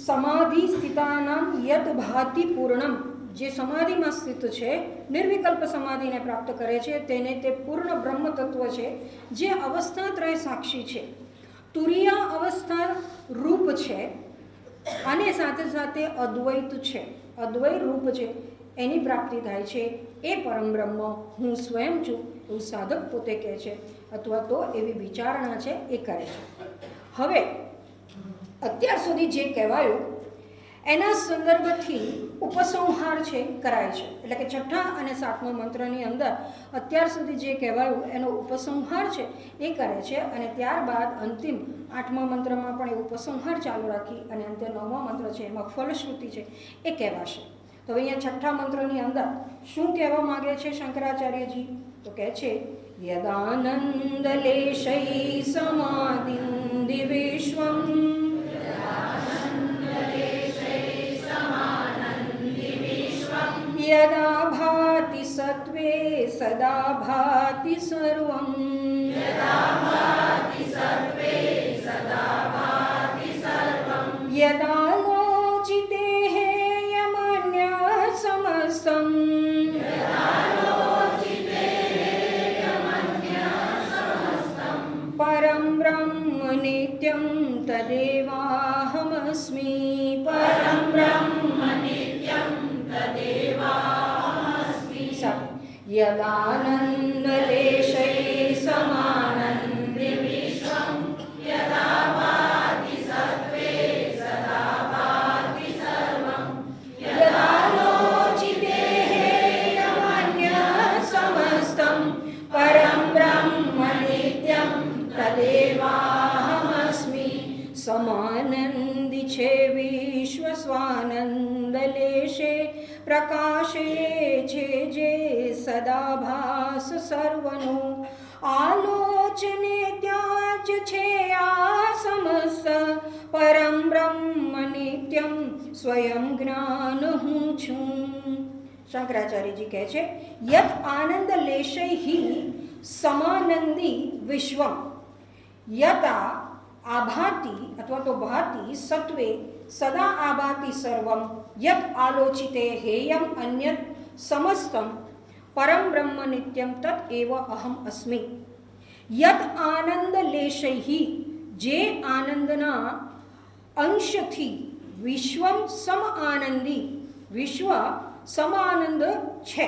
समाधि સ્થિતાનામ યત ભાતિ પૂર્ણમ, જે સમાધિમાં સ્થિત છે, નિર્વિકલ્પ સમાધિને પ્રાપ્ત કરે છે, તેને તે પૂર્ણ બ્રહ્મ તત્વ છે, જે અવસ્થાત્રય સાક્ષી છે, તુરિયા અવસ્થા રૂપ છે અને સાથે સાથે અદ્વૈત છે, અદ્વૈત રૂપ છે, એની પ્રાપ્તિ થાય છે. એ પરમ બ્રહ્મ હું સ્વયં છું એવું સાધક પોતે કહે છે, અથવા તો એવી વિચારણા છે એ કરે છે. હવે અત્યાર સુધી જે કહેવાયું એના સંદર્ભથી ઉપસંહાર છે કરાય છે, એટલે કે છઠ્ઠા અને સાતમા મંત્રની અંદર અત્યાર સુધી જે કહેવાયું એનો ઉપસંહાર છે એ કરે છે, અને ત્યારબાદ અંતિમ આઠમા મંત્રમાં પણ એ ઉપસંહાર ચાલુ રાખી અને અંતે નવમા મંત્ર છે એમાં ફલશ્રુતિ છે એ કહેવાશે. તો અહીંયા છઠ્ઠા મંત્રની અંદર શું કહેવા માગે છે શંકરાચાર્યજી? તો કહે છે યદાનંદલેશૈ સમાધિ વિશ્વમ यदा भाति सत्वे सदा भाति सर्वं यदा लोचित યદાનંદલેશૈ સમાનંદિ વિશ્વં યદા ભાતિ સત્વે સદા ભાતિ સર્વં યદાલોચિતે હેયમન્ય સમસ્તં પરમ બ્રહ્મ નિત્યં તદેવાહમસ્મિ. સમાનંદી છે વિશ્વ સ્વાનંદલેશે પ્રકાશે છે જે સદા ભાસ સર્વનો. આલોચને ત્યાં જ છે આ સમસ્ત પરમ બ્રહ્મ નિત્યમ સ્વયં જ્ઞાન હું છું. શંકરાચાર્યજી કહે છે યત આનંદ લેશૈ સમાનંદી વિશ્વમ યતા આભાતિ અથવા તો ભાતિ સત્વે સદા આભાતિ સર્વમ યત આલોચિતે હેયમ અન્યત સમસ્તમ પરમ બ્રહ્મ નિત્યમ તત એવ અહમ અસ્મિ. યત આનંદ લેશૈ જે આનંદના અંશથી વિશ્વમ સમ આનંદી વિશ્વ સમાનંદ છે.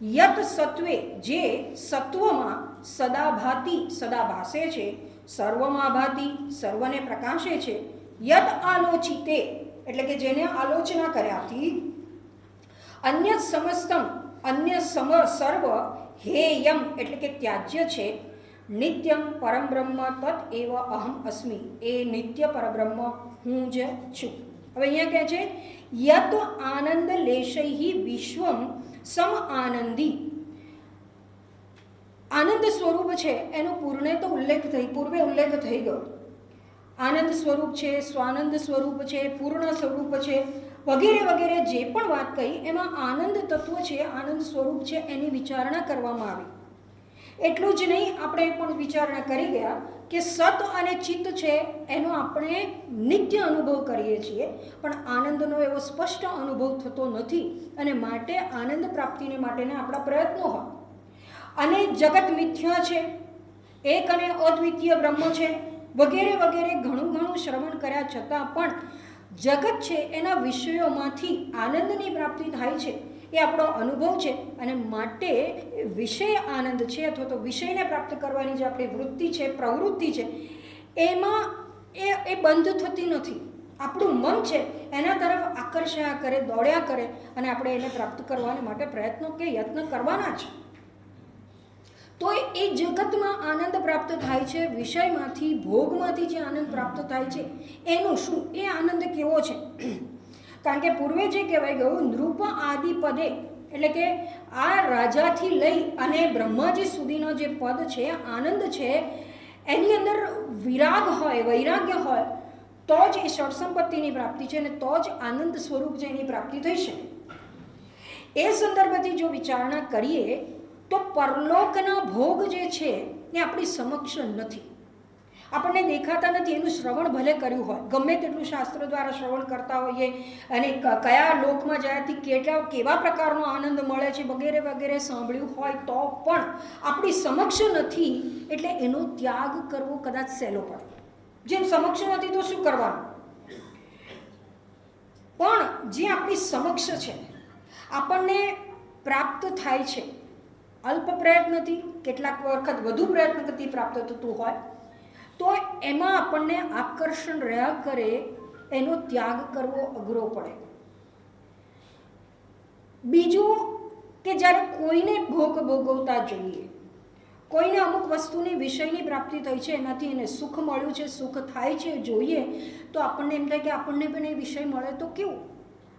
યત સત્વે જે સત્વમાં સદા ભાતિ સદા ભાસે છે સર્વમાં ભાતિ સર્વને પ્રકાશે છે. યદ આલોચિતે એટલે કે જેને આલોચના કર્યાથી અન્ય સમસ્તમ અન્ય સર્વ હેયમ એટલે કે ત્યાજ્ય છે. નિત્યમ પરમ બ્રહ્મ તત એવ અહમ અસ્મિ એ નિત્ય પરબ્રહ્મ હું જ છું. હવે અહીંયા કહે છે યત આનંદ લેશૈ વિશ્વમ સમ આનંદી. આનંદ સ્વરૂપ છે એનો પૂર્વે ઉલ્લેખ થઈ ગયો. આનંદ સ્વરૂપ છે, સ્વાનંદ સ્વરૂપ છે, પૂર્ણ સ્વરૂપ છે વગેરે વગેરે જે પણ વાત કહી એમાં આનંદ તત્વ છે, આનંદ સ્વરૂપ છે એની વિચારણા કરવામાં આવી. એટલું જ નહીં, આપણે પણ વિચારણા કરી ગયા કે સત અને ચિત્ત છે એનો આપણે નિત્ય અનુભવ કરીએ છીએ પણ આનંદનો એવો સ્પષ્ટ અનુભવ થતો નથી અને માટે આનંદ પ્રાપ્તિને માટેના આપણા પ્રયત્નો હોય. અને જગત મિથ્યા છે, એક અને અદ્વિતીય બ્રહ્મ છે વગેરે વગેરે ઘણું શ્રવણ કર્યા છતાં પણ જગત છે એના વિષયોમાંથી આનંદની પ્રાપ્તિ થાય છે એ આપણો અનુભવ છે અને માટે વિષય આનંદ છે અથવા તો વિષયને પ્રાપ્ત કરવાની જે આપણી વૃત્તિ છે, પ્રવૃત્તિ છે એમાં એ બંધ થતી નથી. આપણું મન છે એના તરફ આકર્ષાયા કરે, દોડ્યા કરે અને આપણે એને પ્રાપ્ત કરવાને માટે પ્રયત્નો કે યત્ન કરવાના છે. તો એ જગતમાં આનંદ પ્રાપ્ત થાય છે, વિષયમાંથી ભોગમાંથી જે આનંદ પ્રાપ્ત થાય છે એનું શું, એ આનંદ કેવો છે? કારણ કે પૂર્વે જે કહેવાય ગયું નૃપ આદિ પદે એટલે કે આ રાજાથી લઈ અને બ્રહ્માજી સુધીનો જે પદ છે, આનંદ છે એની અંદર વિરાગ હોય, વૈરાગ્ય હોય તો જ એ ષડસંપત્તિની પ્રાપ્તિ છે અને તો જ આનંદ સ્વરૂપ છે એની પ્રાપ્તિ થઈ શકે. એ સંદર્ભથી જો વિચારણા કરીએ તો પરલોકના ભોગ જે છે એ આપણી સમક્ષ નથી, આપણને દેખાતા નથી. એનું શ્રવણ ભલે કર્યું હોય, ગમે તેટલું શાસ્ત્ર દ્વારા શ્રવણ કરતા હોઈએ અને કયા લોકમાં જ્યાંથી કેવા પ્રકારનો આનંદ મળે છે વગેરે વગેરે સાંભળ્યું હોય તો પણ આપણી સમક્ષ નથી એટલે એનો ત્યાગ કરવો કદાચ સહેલો પડે. જેમ સમક્ષ નથી તો શું કરવાનું? પણ જે આપણી સમક્ષ છે, આપણને પ્રાપ્ત થાય છે અલ્પ પ્રયત્નથી, કેટલાક વખત વધુ પ્રયત્નથી પ્રાપ્ત થતું હોય તો એમાં આપણને આકર્ષણ રહ્યા કરે, એનો ત્યાગ કરવો અઘરો પડે. બીજું કે જ્યારે કોઈને ભોગ ભોગવતા જોઈએ, કોઈને અમુક વસ્તુની વિષયની પ્રાપ્તિ થઈ છે, એનાથી એને સુખ મળ્યું છે, સુખ થાય છે જોઈએ તો આપણને એમ થાય કે આપણને પણ એ વિષય મળે તો કેવું,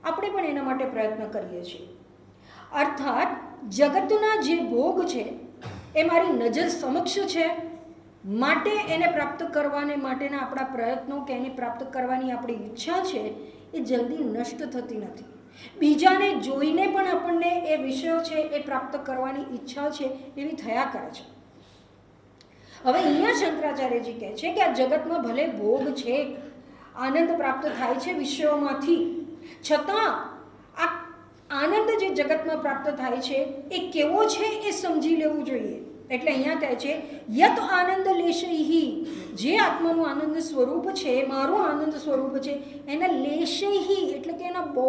આપણે પણ એના માટે પ્રયત્ન કરીએ છીએ. અર્થાત જગતના જે ભોગ છે એ મારી નજર સમક્ષ છે માટે એને પ્રાપ્ત કરવાને માટેના આપણા પ્રયત્નો કે એને પ્રાપ્ત કરવાની આપણી ઈચ્છા છે એ જલ્દી નષ્ટ થતી નથી. બીજાને જોઈને પણ આપણને એ વિષયો છે એ પ્રાપ્ત કરવાની ઈચ્છા છે એવી થયા કરે છે. હવે અહીંયા શંકરાચાર્યજી કહે છે કે આ જગતમાં ભલે ભોગ છે, આનંદ પ્રાપ્ત થાય છે વિષયોમાંથી, છતાં આ આનંદ જે જગતમાં પ્રાપ્ત થાય છે એ કેવો છે એ સમજી લેવું જોઈએ. એટલે અહીંયા કહે છે યત આનંદ લેશૈ, જે આત્માનું આનંદ સ્વરૂપ છે, મારું આનંદ સ્વરૂપ છે, એના લેશૈ એટલે કે એના બહુ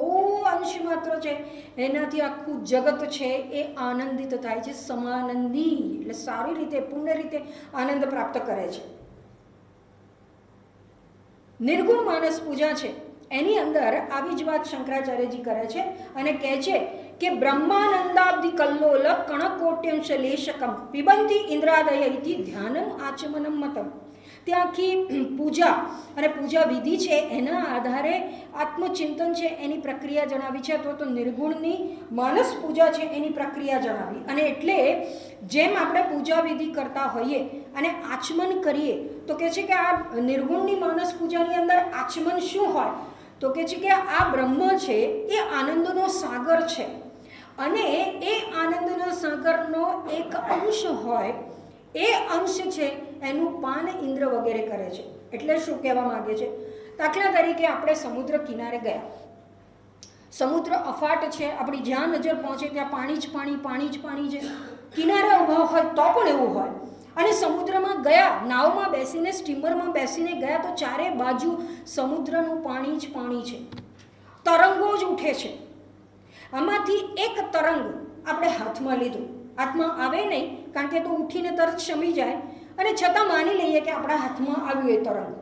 અંશમાં તત્વ છે એનાથી આખું જગત છે એ આનંદિત થાય છે, સમાનંદી એટલે સારી રીતે પૂર્ણ રીતે આનંદ પ્રાપ્ત કરે છે. નિર્ગુણ માનસ પૂજા છે એની અંદર આવી જ વાત શંકરાચાર્યજી કરે છે અને કહે છે કે બ્રહ્માનંદાબ્ધિ કલ્લોલ કણકોટ્યંશ લેશકમ પિબંતી ઇન્દ્રાદય ઇતિ ધ્યાનમ આચમનમ મતમ. ત્યાં આખી પૂજા અને પૂજા વિધિ છે એના આધારે આત્મચિંતન છે એની પ્રક્રિયા જણાવી છે, અથવા તો નિર્ગુણની માનસ પૂજા છે એની પ્રક્રિયા જણાવી. અને એટલે જેમ આપણે પૂજા વિધિ કરતા હોઈએ અને આચમન કરીએ તો કહે છે કે આ નિર્ગુણની માનસ પૂજાની અંદર આચમન શું હોય તો કહે છે કે આ બ્રહ્મ છે એ આનંદનો સાગર છે અને એ આનંદના સાગરનો એક અંશ હોય, એ અંશ છે એનું પાન ઇન્દ્ર વગેરે કરે છે. એટલે શું કહેવા માંગે છે, દાખલા તરીકે આપણે સમુદ્ર કિનારે ગયા, સમુદ્ર અફાટ છે, આપણી જ્યાં નજર પહોંચે ત્યાં પાણી જ પાણી, પાણી જ પાણી છે, કિનારે ઊભા હોય તો પણ એવું હોય. અને સમુદ્રમાં ગયા, નાવમાં બેસીને સ્ટીમરમાં બેસીને ગયા તો ચારે બાજુ સમુદ્રનું પાણી જ પાણી છે, તરંગો જ ઉઠે છે. આમાંથી એક તરંગ આપણે હાથમાં લીધું, હાથમાં આવે નહીં કારણ કે તો ઉઠીને તરત શમી જાય, અને છતાં માની લઈએ કે આપણા હાથમાં આવ્યું એ તરંગ.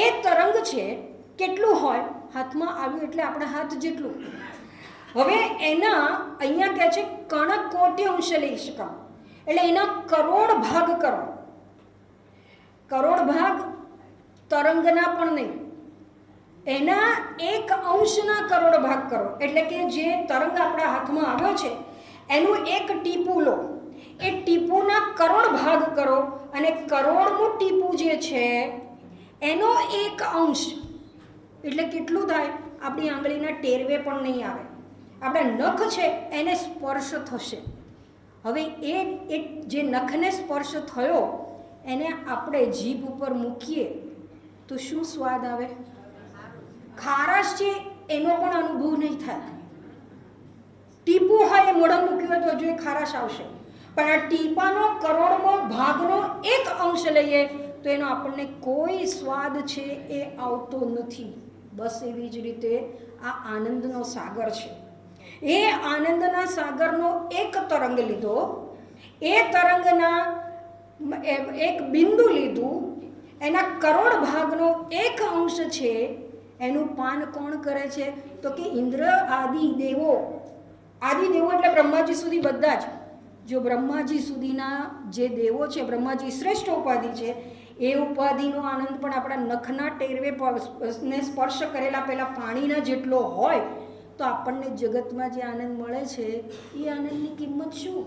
એ તરંગ છે કેટલું હોય, હાથમાં આવ્યું એટલે આપણા હાથ જેટલું. હવે એના અહીંયા કહે છે કણકોટી અંશ લઈ શકાય, એટલે એના કરોડ ભાગ કરો. કરોડ ભાગ તરંગના પણ નહીં, એના એક અંશના કરોડ ભાગ કરો. એટલે કે જે તરંગ આપણા હાથમાં આવ્યો છે એનું એક ટીપું લો, એ ટીપુના કરોડ ભાગ કરો અને કરોડનું ટીપું જે છે એનો એક અંશ એટલે કેટલું થાય, આપણી આંગળીના ટેરવે પણ નહીં આવે, આપણા નખ છે એને સ્પર્શ થશે. હવે એ જે નખને સ્પર્શ થયો એને આપણે જીભ ઉપર મૂકીએ તો શું સ્વાદ આવે, ખારાશ છે એનો પણ અનુભવ નહીં થાય. ટીપું હોય એ મોઢા મૂક્યું હોય તો હજુ એ ખારાશ આવશે, પણ આ ટીપાનો કરોડમો ભાગનો એક અંશ લઈએ તો એનો આપણને કોઈ સ્વાદ છે એ આવતો નથી. બસ એવી જ રીતે આ આનંદનો સાગર છે, એ આનંદના સાગરનો એક તરંગ લીધો, એ તરંગના એક બિંદુ લીધું, એના કરોડ ભાગનો એક અંશ છે એનું પાન કોણ કરે છે તો કે ઇન્દ્ર આદિ દેવો. આદિ દેવો એટલે બ્રહ્માજી સુધી બધા જ. જો બ્રહ્માજી સુધીના જે દેવો છે, બ્રહ્માજી શ્રેષ્ઠ ઉપાધિ છે, એ ઉપાધિનો આનંદ પણ આપણા નખના ટેરવે ને સ્પર્શ કરેલા પહેલાં પાણીના જેટલો હોય તો આપણને જગતમાં જે આનંદ મળે છે એ આનંદની કિંમત શું?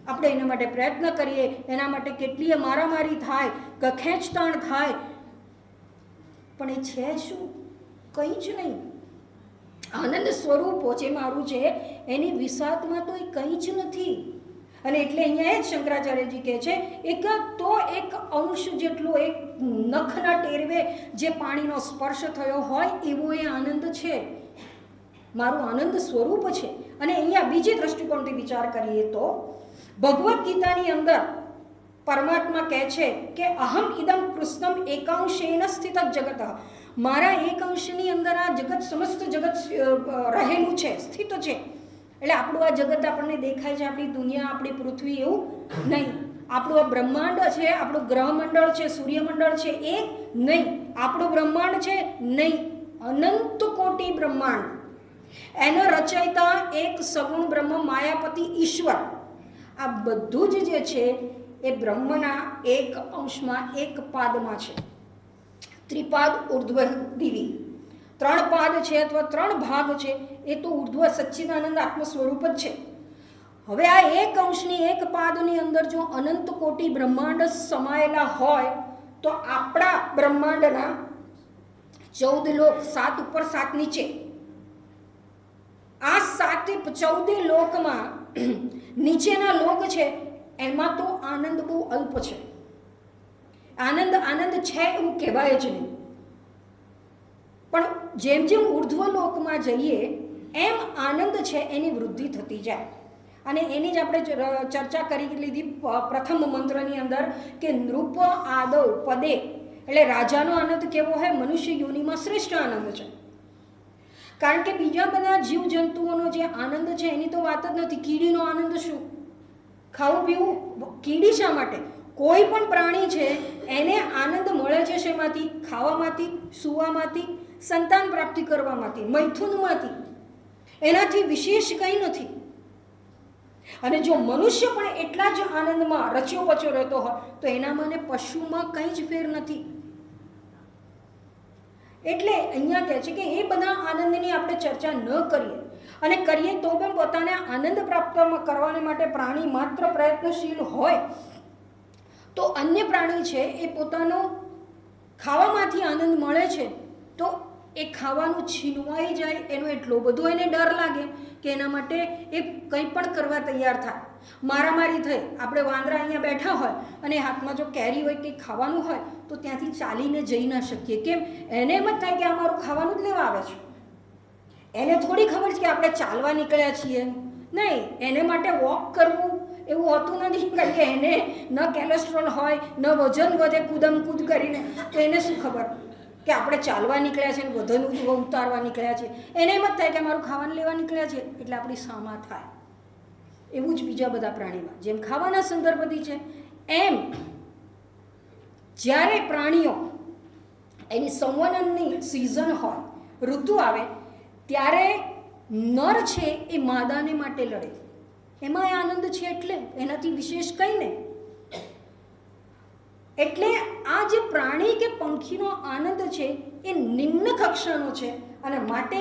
આપણે એના માટે પ્રયત્ન કરીએ, એના માટે કેટલીય મારામારી થાય, ખેંચતાણ થાય, પણ એ છે શું? કંઈ જ નહીં. આનંદ સ્વરૂપો જે મારું છે એની વિસાતમાં તો એ કંઈ જ નથી. અને એટલે અહીંયા એ જ શંકરાચાર્યજી કહે છે એક તો એક અંશ જેટલો, એક નખના ટેરવે જે પાણીનો સ્પર્શ થયો હોય એવો એ આનંદ છે, મારું આનંદ સ્વરૂપ છે. અને અહીંયા બીજી દ્રષ્ટિકોણથી વિચાર કરીએ તો ભગવદ્ ગીતાની અંદર પરમાત્મા કહે છે કે અહમ ઇદમ કૃષ્ણમ એકાંશેન સ્થિત જગત, મારા એક અંશની અંદર આ જગત, સમસ્ત જગત રહેલું છે, સ્થિત છે. એટલે આપણું આ જગત આપણને દેખાય છે, આપણી દુનિયા, આપણી પૃથ્વી, એવું નહીં. આપણું આ બ્રહ્માંડ છે, આપણું ગ્રહમંડળ છે, સૂર્યમંડળ છે, એ નહીં. આપણું બ્રહ્માંડ છે નહીં, અનંત કોટી બ્રહ્માંડ, એનો રચયતા એક સગુણ બ્રહ્મ માયાપતિ ઈશ્વર. આ બધું જ જે છે એ બ્રહ્મના એક અંશમાં, એક પાદમાં છે. ત્રિપાદ ઉર્ધ્વ દિવી, 3 પાદ છે અથવા 3 ભાગ છે, એ તો ઉર્ધ્વ સચ્ચિદાનંદ આત્મ સ્વરૂપ જ છે. હવે આ એક અંશની, એક પાદની અંદર જો અનંત કોટી બ્રહ્માંડ સમાયેલા હોય તો આપણા બ્રહ્માંડના 14 લોક, 7 ઉપર 7 નીચે, આ 14 લોકમાં નીચેના લોક છે એમાં તો આનંદ બહુ અલ્પ છે. આનંદ આનંદ છે એવું કહેવાય જ નહીં. પણ જેમ જેમ ઉર્ધ્વ લોકમાં જઈએ એમ આનંદ છે એની વૃદ્ધિ થતી જાય. અને એની જ આપણે ચર્ચા કરી લીધી પ્રથમ મંત્રની અંદર કે નૃપ આદવ પદે, એટલે રાજાનો આનંદ કેવો હોય, મનુષ્ય યોનિમાં શ્રેષ્ઠ આનંદ છે. કારણ કે બીજા બધા જીવજંતુઓનો જે આનંદ છે એની તો વાત જ નથી. કીડીનો આનંદ શું? ખાવું પીવું. કીડી શા માટે? કોઈ પણ પ્રાણી છે એને આનંદ મળે છે શેમાંથી? ખાવામાંથી, સૂવામાંથી, સંતાન પ્રાપ્તિ કરવામાંથી, મૈથુનમાંથી. એનાથી વિશેષ કંઈ નથી. અને જો મનુષ્ય પણ એટલા જ આનંદમાં રચ્યો પચ્યો રહેતો હોય તો એનામાં ને પશુમાં કંઈ જ ફેર નથી. એટલે અહીંયા કહે છે કે એ બધા આનંદની આપણે ચર્ચા ન કરીએ, અને કરીએ તો પણ પોતાને આનંદ પ્રાપ્ત કરવાને માટે પ્રાણી માત્ર પ્રયત્નશીલ હોય તો અન્ય પ્રાણી છે એ પોતાનો ખાવામાંથી આનંદ મળે છે તો એ ખાવાનું છીનવાઈ જાય એનો એટલો બધો એને ડર લાગે કે એના માટે એ કંઈ પણ કરવા તૈયાર થાય. મારામારી થઈ, આપણે વાંદરા અહીંયા બેઠા હોય અને હાથમાં જો કેરી હોય કંઈ ખાવાનું હોય તો ત્યાંથી ચાલીને જઈ ના શકીએ. કેમ? એને એમ જ થાય કે અમારું ખાવાનું જ લેવા આવે છે. એને થોડી ખબર છે કે આપણે ચાલવા નીકળ્યા છીએ. નહીં, એને માટે વોક કરવું એવું હોતું નથી. કારણ કે એને ન કોલેસ્ટ્રોલ હોય, ન વજન વધે કૂદમ કૂદ કરીને, તો એને શું ખબર કે આપણે ચાલવા નીકળ્યા છે, વજન ઉતારવા નીકળ્યા છે. એને એમ જ થાય કે અમારું ખાવાનું લેવા નીકળ્યા છે એટલે આપણી સામા થાય. એવું જ બીજા બધા પ્રાણીમાં જેમ ખાવાના સંદર્ભથી છે એમ જ્યારે પ્રાણીઓ એની સંવનનની સિઝન હોય, ઋતુ આવે ત્યારે નર છે એ માદાને માટે લડે. એમાં આનંદ છે એટલે એનાથી વિશેષ કંઈ નહીં. એટલે આ જે પ્રાણી કે પંખીનો આનંદ છે એ નિમ્ન કક્ષાનો છે અને માટે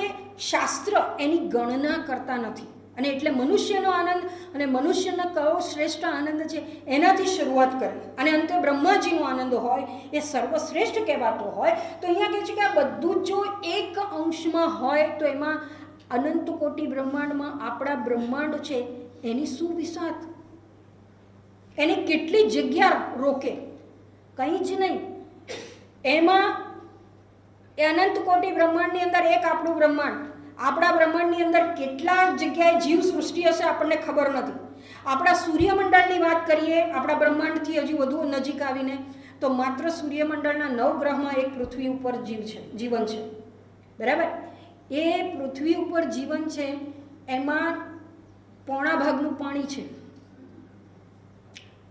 શાસ્ત્ર એની ગણના કરતા નથી. અને એટલે મનુષ્યનો આનંદ અને મનુષ્યનો કયો શ્રેષ્ઠ આનંદ છે એનાથી શરૂઆત કરી અને અંતે બ્રહ્માજીનો આનંદ હોય એ સર્વશ્રેષ્ઠ કહેવાતો હોય. તો અહીંયા કહે છે કે આ બધું જો એક અંશમાં હોય તો એમાં અનંત કોટી બ્રહ્માંડમાં આપણા બ્રહ્માંડ છે એની શું વિસાત, એને કેટલી જગ્યા રોકે? કંઈ જ નહીં. એમાં એ અનંત કોટી બ્રહ્માંડની અંદર એક આપણું બ્રહ્માંડ, આપણા બ્રહ્માંડની અંદર કેટલા જગ્યાએ જીવ સૃષ્ટિ હશે આપણને ખબર નથી. આપણા સૂર્યમંડળની વાત કરીએ, આપણા બ્રહ્માંડથી હજી વધુ નજીક આવીને, તો માત્ર સૂર્યમંડળના 9 ગ્રહમાં એક પૃથ્વી ઉપર જીવન છે. બરાબર? એ પૃથ્વી ઉપર જીવન છે એમાં પોણા ભાગનું પાણી છે,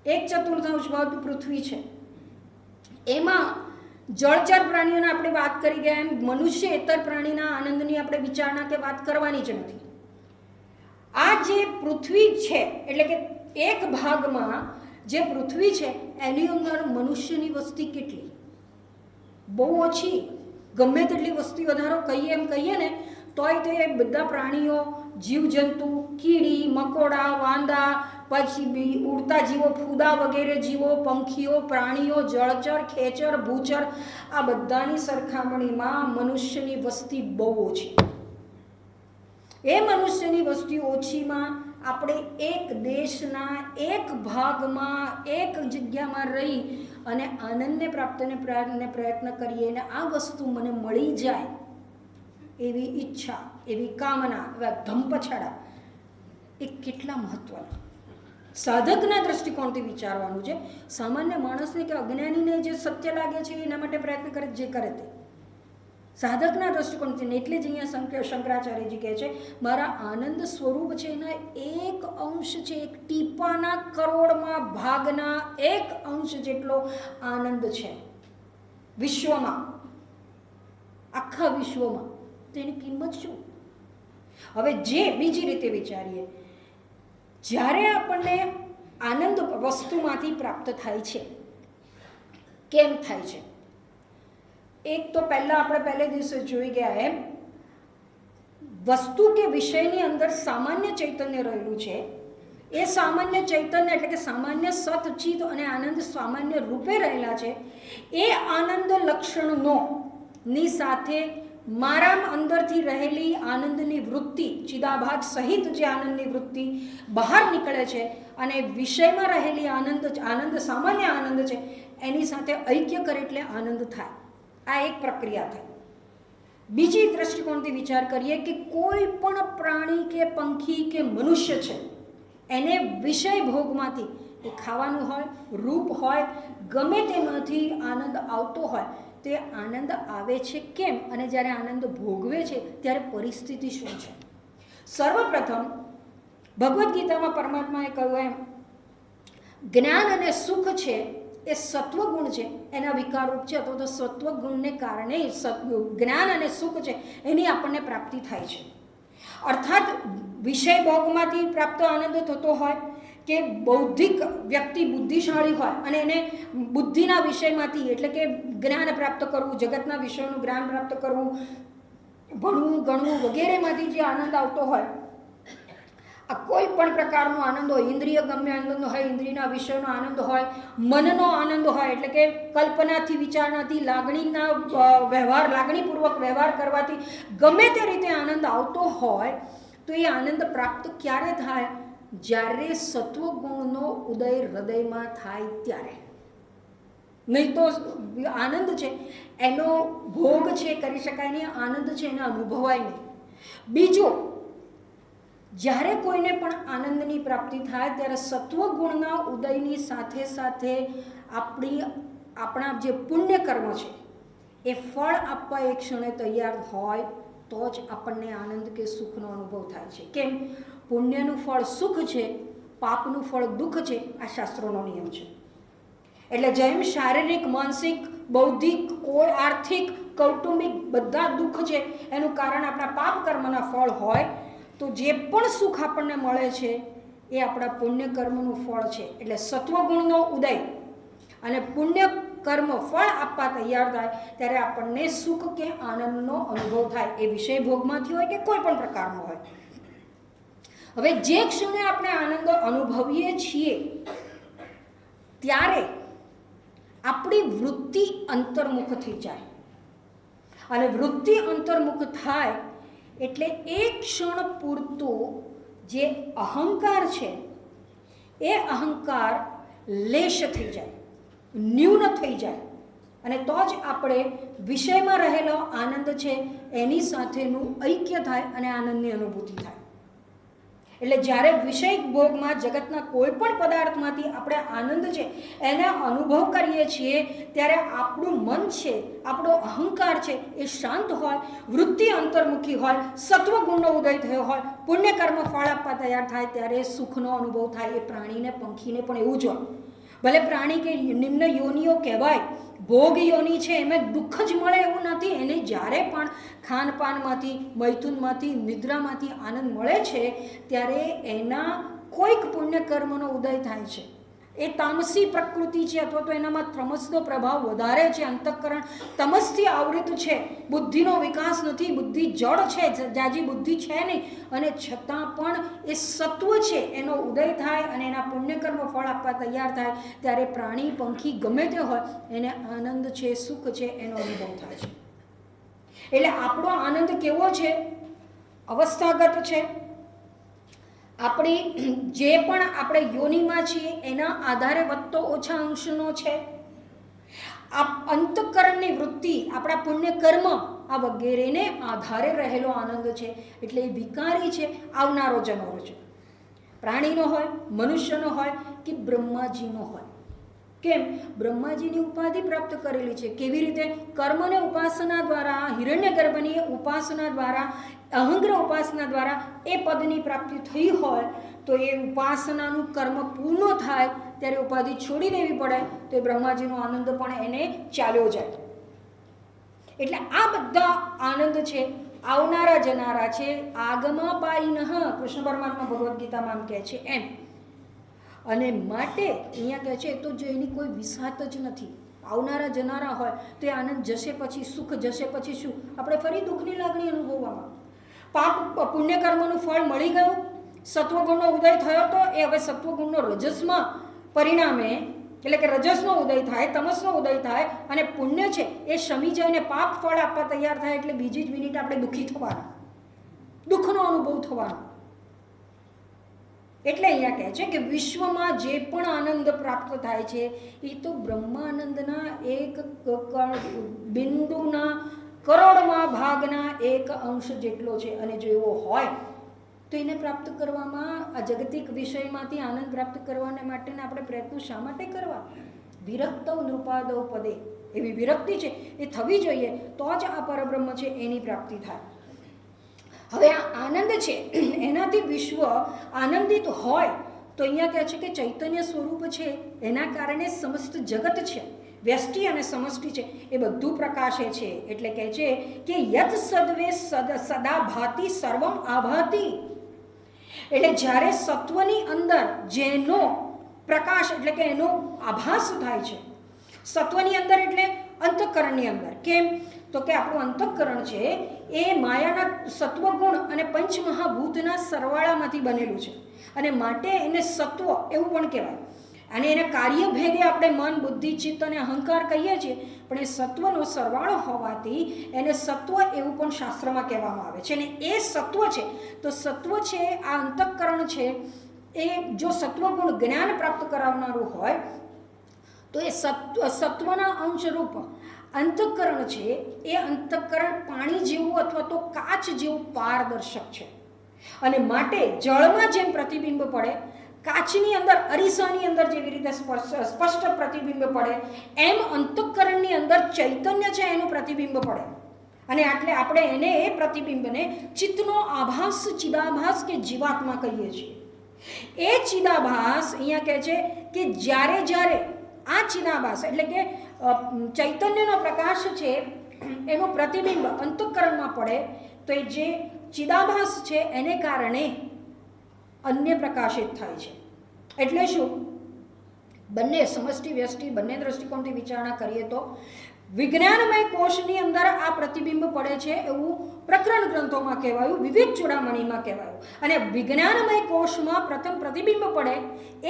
1/4 ભાગ પૃથ્વી છે. એમાં જળચર પ્રાણીઓને આપણે વાત કરી ગયા એમ મનુષ્ય ઇતર પ્રાણીના આનંદની આપણે વિચારણા કે વાત કરવાની જ નથી. આ જે પૃથ્વી છે એટલે કે એક ભાગમાં જે પૃથ્વી છે એની અંદર મનુષ્યની વસ્તી કેટલી? બહુ ઓછી. ગમે તેટલી વસ્તી વધારો કહીએ એમ કહીએ ને તોય તે બધા પ્રાણીઓ, જીવજંતુ, કીડી, મકોડા, વાંદા, પછી ઉડતા જીવો, ફૂદા વગેરે જીવો, પંખીઓ, પ્રાણીઓ, જળચર, ખેચર, ભૂચર, આ બધાની સરખામણીમાં મનુષ્યની વસ્તી બહુ ઓછી. એ મનુષ્યની વસ્તી ઓછીમાં આપણે એક દેશના એક ભાગમાં એક જગ્યામાં રહી અને આનંદને પ્રાપ્તને પ્રયત્ન કરીએ અને આ વસ્તુ મને મળી જાય એવી ઈચ્છા, એવી કામના, એવા ધમપછાડા એ કેટલા મહત્વના. સાધકના દૃષ્ટિકોણથી વિચારવાનું છે. સામાન્ય માણસને કે અજ્ઞાનીને જે સત્ય લાગે છે એના માટે પ્રયત્ન કરે જે કરે તે સાધકના દૃષ્ટિકોણથી. એટલે જ અહીંયા શંકરાચાર્યજી કહે છે મારા આનંદ સ્વરૂપ છે એના એક અંશ છે, એક ટીપાના કરોડમાં ભાગના એક અંશ જેટલો આનંદ છે વિશ્વમાં, આખા વિશ્વમાં. તેની કિંમત શું? હવે જે બીજી રીતે વિચારીએ, જ્યારે આપણને આનંદ વસ્તુમાંથી પ્રાપ્ત થાય છે, કેમ થાય છે? એક તો પહેલાં આપણે પહેલે દિવસે જોઈ ગયા એમ વસ્તુ કે વિષયની અંદર સામાન્ય ચૈતન્ય રહેલું છે. એ સામાન્ય ચૈતન્ય એટલે કે સામાન્ય સતચિત અને આનંદ સામાન્ય રૂપે રહેલા છે. એ આનંદ લક્ષણનો ની સાથે મારા અંદરથી રહેલી આનંદની વૃત્તિ, ચિદાભાસ સહિત જે આનંદની વૃત્તિ બહાર નીકળે છે અને વિષયમાં રહેલી આનંદ સામાન્ય આનંદ છે એની સાથે ઐક્ય કરે એટલે આનંદ થાય. આ એક પ્રક્રિયા થઈ. બીજી દ્રષ્ટિકોણથી વિચાર કરીએ કે કોઈ પણ પ્રાણી કે પંખી કે મનુષ્ય છે એને વિષય ભોગમાંથી એ ખાવાનું હોય, રૂપ હોય, ગમે તેમાંથી આનંદ આવતો હોય તો એ આનંદ આવે છે કેમ, અને જ્યારે આનંદ ભોગવે છે ત્યારે પરિસ્થિતિ શું છે? સર્વપ્રથમ ભગવદ્ ગીતામાં પરમાત્માએ કહ્યું એમ, જ્ઞાન અને સુખ છે એ સત્વગુણ છે, એના વિકારરૂપ છે, અથવા તો સત્વગુણને કારણે જ્ઞાન અને સુખ છે એની આપણને પ્રાપ્તિ થાય છે. અર્થાત વિષય ભોગમાંથી પ્રાપ્ત આનંદ થતો હોય કે બૌદ્ધિક વ્યક્તિ બુદ્ધિશાળી હોય અને એને બુદ્ધિના વિષયમાંથી એટલે કે જ્ઞાન પ્રાપ્ત કરવું, જગતના વિષયોનું જ્ઞાન પ્રાપ્ત કરવું, ભણવું ગણવું વગેરેમાંથી જે આનંદ આવતો હોય, આ કોઈ પણ પ્રકારનો આનંદ હોય, ઇન્દ્રિય ગમ્ય આનંદ હોય, ઇન્દ્રિયના વિષયનો આનંદ હોય, મનનો આનંદ હોય એટલે કે કલ્પનાથી વિચારણાથી લાગણીપૂર્વક વ્યવહાર કરવાથી ગમે તે રીતે આનંદ આવતો હોય, તો એ આનંદ પ્રાપ્ત ક્યારે થાય? જ્યારે સત્વગુણનો ઉદય હૃદયમાં થાય ત્યારે. નહીં તો આનંદ છે એનો ભોગ છે કરી શકાય નહીં, આનંદ છે એને અનુભવાય નહીં. બીજું, જ્યારે કોઈને પણ આનંદની પ્રાપ્તિ થાય ત્યારે સત્વગુણના ઉદયની સાથે સાથે આપણા જે પુણ્ય કર્મ છે એ ફળ આપવા એક ક્ષણે તૈયાર હોય તો જ આપણને આનંદ કે સુખનો અનુભવ થાય છે. કેમ? પુણ્યનું ફળ સુખ છે, પાપનું ફળ દુઃખ છે, આ શાસ્ત્રોનો નિયમ છે. એટલે જેમ શારીરિક, માનસિક, બૌદ્ધિક, કોઈ આર્થિક, કૌટુંબિક બધા દુઃખ છે એનું કારણ આપણા પાપ કર્મના ફળ હોય, તો જે પણ સુખ આપણને મળે છે એ આપણા પુણ્ય કર્મનું ફળ છે. એટલે સત્વગુણનો ઉદય અને પુણ્ય કર્મ ફળ આપવા તૈયાર થાય ત્યારે આપણને સુખ કે આનંદનો અનુભવ થાય, એ વિષય ભોગમાંથી હોય કે કોઈ પણ પ્રકારનો હોય. હવે જે ક્ષણે આપણે આનંદ અનુભવીએ છીએ ત્યારે આપણી વૃત્તિ અંતર્મુખ થઈ જાય, અને વૃત્તિ અંતર્મુખ થાય એટલે એક ક્ષણ પૂરતો જે અહંકાર છે એ અહંકાર લેશ થઈ જાય, ન્યૂન થઈ જાય, અને તો જ આપણે વિષયમાં રહેલો આનંદ છે એની સાથેનું ઐક્ય થાય અને આનંદની અનુભૂતિ થાય. એટલે જ્યારે વિષય ભોગમાં જગતના કોઈ પણ પદાર્થમાંથી આપણે આનંદ છે એને અનુભવ કરીએ છીએ ત્યારે આપણું મન છે, આપણો અહંકાર છે એ શાંત હોય, વૃત્તિ અંતર્મુખી હોય, સત્વગુણનો ઉદય થયો હોય, પુણ્ય કર્મ ફળ આપવા તૈયાર થાય ત્યારે સુખનો અનુભવ થાય. એ પ્રાણીને, પંખીને પણ એવું જ હોય. ભલે પ્રાણી કે નિમ્ન યોનિઓ કહેવાય, ભોગ યોની છે, એમાં દુઃખ જ મળે એવું નથી. એને જ્યારે પણ ખાનપાનમાંથી, મૈથુનમાંથી, નિદ્રામાંથી આનંદ મળે છે ત્યારે એના કોઈક પુણ્ય કર્મનો ઉદય થાય છે. એ તામસી પ્રકૃતિ છે અથવા તો એનામાં તમસનો પ્રભાવ વધારે છે, અંતઃકરણ તમસથી આવૃત છે, બુદ્ધિનો વિકાસ નથી, બુદ્ધિ જડ છે, જાજી બુદ્ધિ છે નહીં, અને છતાં પણ એ સત્વ છે એનો ઉદય થાય અને એના પુણ્યકર્મ ફળ આપવા તૈયાર થાય ત્યારે પ્રાણી, પંખી ગમે તે હોય એને આનંદ છે, સુખ છે એનો અનુભવ થાય છે. એટલે આપણો આનંદ કેવો છે? અવસ્થાગત છે. આપણી જે પણ આપણે યોનિમાં છીએ એના આધારે વધતો ઓછા અંશનો છે. આ અંતઃકરણની વૃત્તિ, આપણા પુણ્ય કર્મ આ વગેરેને આધારે રહેલો આનંદ છે. એટલે એ વિકારી છે, આવનારો જનારો છે. પ્રાણીનો હોય, મનુષ્યનો હોય કે બ્રહ્માજીનો હોય. કેમ? બ્રહ્માજીની ઉપાધિ પ્રાપ્ત કરેલી છે. કેવી રીતે? કર્મને ઉપાસના દ્વારા, હિરણ્યગર્ભની ઉપાસના દ્વારા, અહંગ્ર ઉપાસના દ્વારા એ પદની પ્રાપ્તિ થઈ હોય તો એ ઉપાસનાનું કર્મ પૂર્ણ થાય ત્યારે ઉપાધિ છોડી દેવી પડે તો એ બ્રહ્માજીનો આનંદ પણ એને ચાલ્યો જાય. એટલે આ બધા આનંદ છે આવનારા જનારા છે. આગમા પાયિનઃ કૃષ્ણ પરમાત્મા ભગવદ્ ગીતામાં આમ કહે છે એમ. અને માટે અહીંયા કહે છે તો જો એની કોઈ વિસાત જ નથી, આવનારા જનારા હોય તો એ આનંદ જશે પછી સુખ, જશે પછી શું? આપણે ફરી દુઃખની લાગણી અનુભવવામાં. પાપ પુણ્યકર્મનું ફળ મળી ગયું, સત્વગુણનો ઉદય થયો તો એ હવે સત્વગુણનો રજસમાં પરિણામે, એટલે કે રજસનો ઉદય થાય, તમસનો ઉદય થાય અને પુણ્ય છે એ શમી જઈને પાપ ફળ આપવા તૈયાર થાય એટલે બીજી જ મિનિટ આપણે દુઃખી થવાના, દુઃખનો અનુભવ થવાનો. એટલે અહીંયા કહે છે કે વિશ્વમાં જે પણ આનંદ પ્રાપ્ત થાય છે એ તો બ્રહ્માનંદના એક બિંદુના કરોડમાં ભાગના એક અંશ જેટલો છે. અને જો એવો હોય તો એને પ્રાપ્ત કરવામાં, આ જાગતિક વિષયમાંથી આનંદ પ્રાપ્ત કરવાને માટેના આપણે પ્રયત્નો શા માટે કરવા? વિરક્તૌ નૃપાદૌ પદે એવી વિરક્તિ છે એ થવી જોઈએ, તો જ આ પરબ્રહ્મ છે એની પ્રાપ્તિ થાય. હવે આ આનંદ છે એનાથી વિશ્વ આનંદિત હોય તો અહીંયા કહે છે કે ચૈતન્ય સ્વરૂપ છે એના કારણે સમસ્ત જગત છે, વ્યષ્ટિ અને સમષ્ટિ છે એ બધું પ્રકાશે છે. એટલે કહે છે કે યત સદ્વે સદા ભાતિ સર્વમ આભાતિ. એટલે જ્યારે સત્વની અંદર જેનો પ્રકાશ એટલે કે એનો આભાસ થાય છે, સત્વની અંદર એટલે અંતઃકરણની અંદર. કેમ તો કે આપણું અંતઃકરણ છે એ માયાના સત્વગુણ અને પંચમહાભૂતના સરવાળામાંથી બનેલું છે, અને માટે એને સત્વ એવું પણ કહેવાય. અને એને કાર્ય ભેદે આપણે મન, બુદ્ધિ, ચિત્ત અને અહંકાર કહીએ છીએ, પણ એ સત્વનો સરવાળો હોવાથી એને સત્વ એવું પણ શાસ્ત્રમાં કહેવામાં આવે છે. અને એ સત્વ છે તો સત્વ છે આ અંતઃકરણ છે એ જો સત્વગુણ જ્ઞાન પ્રાપ્ત કરાવનારું હોય તો એ સત્વના અંશરૂપ અંતઃકરણ છે એ અંતઃકરણ પાણી જેવું અથવા તો કાચ જેવું પારદર્શક છે. અને માટે જળમાં જેમ પ્રતિબિંબ પડે, કાચની અંદર અરીસાની અંદર જેવી રીતે સ્પષ્ટ પ્રતિબિંબ પડે, એમ અંતઃકરણની અંદર ચૈતન્ય છે એનું પ્રતિબિંબ પડે. અને એટલે આપણે એને એ પ્રતિબિંબને ચિત્તનો આભાસ, ચિદાભાસ કે જીવાત્મા કહીએ છીએ. એ ચિદાભાસ અહીંયા કહે છે કે જ્યારે જ્યારે આ ચિદાભાસ એટલે કે ચૈતન્યનો પ્રકાશ છે એનું પ્રતિબિંબ અંતઃકરણમાં પડે તો એ જે ચિદાભાસ છે એને કારણે અન્ય પ્રકાશિત થાય છે. એટલે શું? બંને સમષ્ટિ વ્યષ્ટિ બંને દ્રષ્ટિકોણથી વિચારણા કરીએ તો વિજ્ઞાનમય કોષની અંદર આ પ્રતિબિંબ પડે છે એવું પ્રકરણ ગ્રંથોમાં કહેવાયું, વિવેક ચૂડામણીમાં કહેવાયું. અને વિજ્ઞાનમય કોષમાં પ્રથમ પ્રતિબિંબ પડે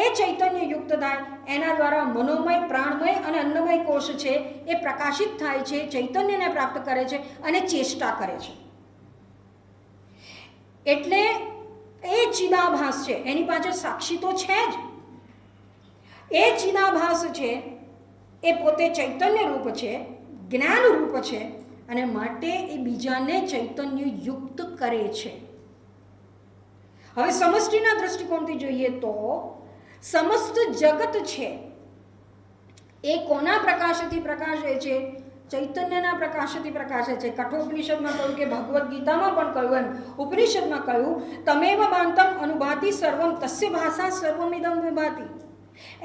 એ ચૈતન્ય યુક્ત થાય, એના દ્વારા મનોમય, પ્રાણમય અને અન્નમય કોષ છે એ પ્રકાશિત થાય છે, ચૈતન્યને પ્રાપ્ત કરે છે અને ચેષ્ટા કરે છે. એટલે એ ચિદાભાસ છે એની પાછળ સાક્ષી તો છે જ. એ ચિદાભાસ છે એ પોતે ચૈતન્ય રૂપ છે, જ્ઞાન રૂપ છે, અને માટે એ બીજાને ચૈતન્ય યુક્ત કરે છે. હવે સમષ્ટિના દ્રષ્ટિકોણથી જોઈએ તો સમસ્ત જગત છે એ કોના પ્રકાશથી પ્રકાશે છે? ચૈતન્યના પ્રકાશથી પ્રકાશે છે. કઠોપનિષદમાં કહ્યું કે ભગવદ્ ગીતામાં પણ કહ્યું એમ ઉપનિષદમાં કહ્યું તમેવ બાંતમ અનુભાતિ સર્વમ તસ્ય ભાષા સર્વમિદમ વિભાતિ.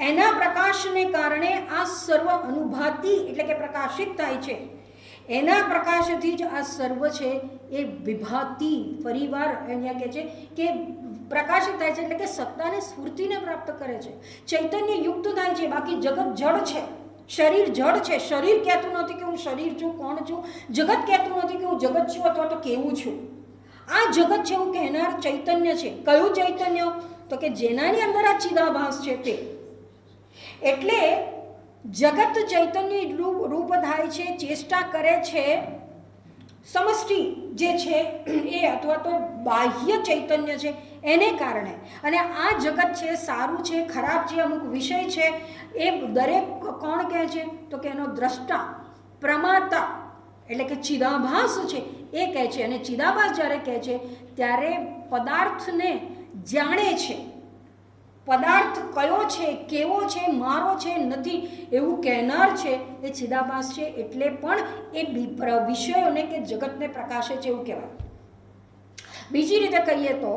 એના પ્રકાશને કારણે આ સર્વ અનુભાતિ એટલે કે પ્રકાશિત થાય છે. એના પ્રકાશથી જ આ સર્વ છે એ વિભાતિ, ફરીવાર અહીંયા કહે છે કે પ્રકાશિત થાય છે એટલે કે સત્તાને સ્ફૂર્તિને પ્રાપ્ત કરે છે, ચૈતન્ય યુક્ત થાય છે. બાકી જગત જડ છે, શરીર જડ છે. શરીર કહેતું નથી કે હું શરીર છું, કોણ છું. જગત કહેતું નથી કે હું જગત છું અથવા તો કેવું છું. આ જગત છે એવું કહેનાર ચૈતન્ય છે. કયું ચૈતન્ય? તો કે જેનાની અંદર આ ચિદાભાસ છે તે. એટલે જગત ચૈતન્ય રૂપ થાય છે, ચેષ્ટા કરે છે સમષ્ટિ જે છે એ અથવા તો બાહ્ય ચૈતન્ય છે એને કારણે. અને આ જગત છે સારું છે, ખરાબ છે, અમુક વિષય છે એ દરેક કોણ કહે છે? તો કે એનો દ્રષ્ટા, પ્રમાતા એટલે કે ચિદાભાસ છે એ કહે છે. અને ચિદાભાસ જ્યારે કહે છે ત્યારે પદાર્થને જાણે છે. પદાર્થ કયો છે, કેવો છે, મારો છે, નથી એવું કહેનાર છે એ ચિદાભાસ છે. એટલે પણ એ વિષયોને કે જગતને પ્રકાશે છે એવું કહેવાય. બીજી રીતે કહીએ તો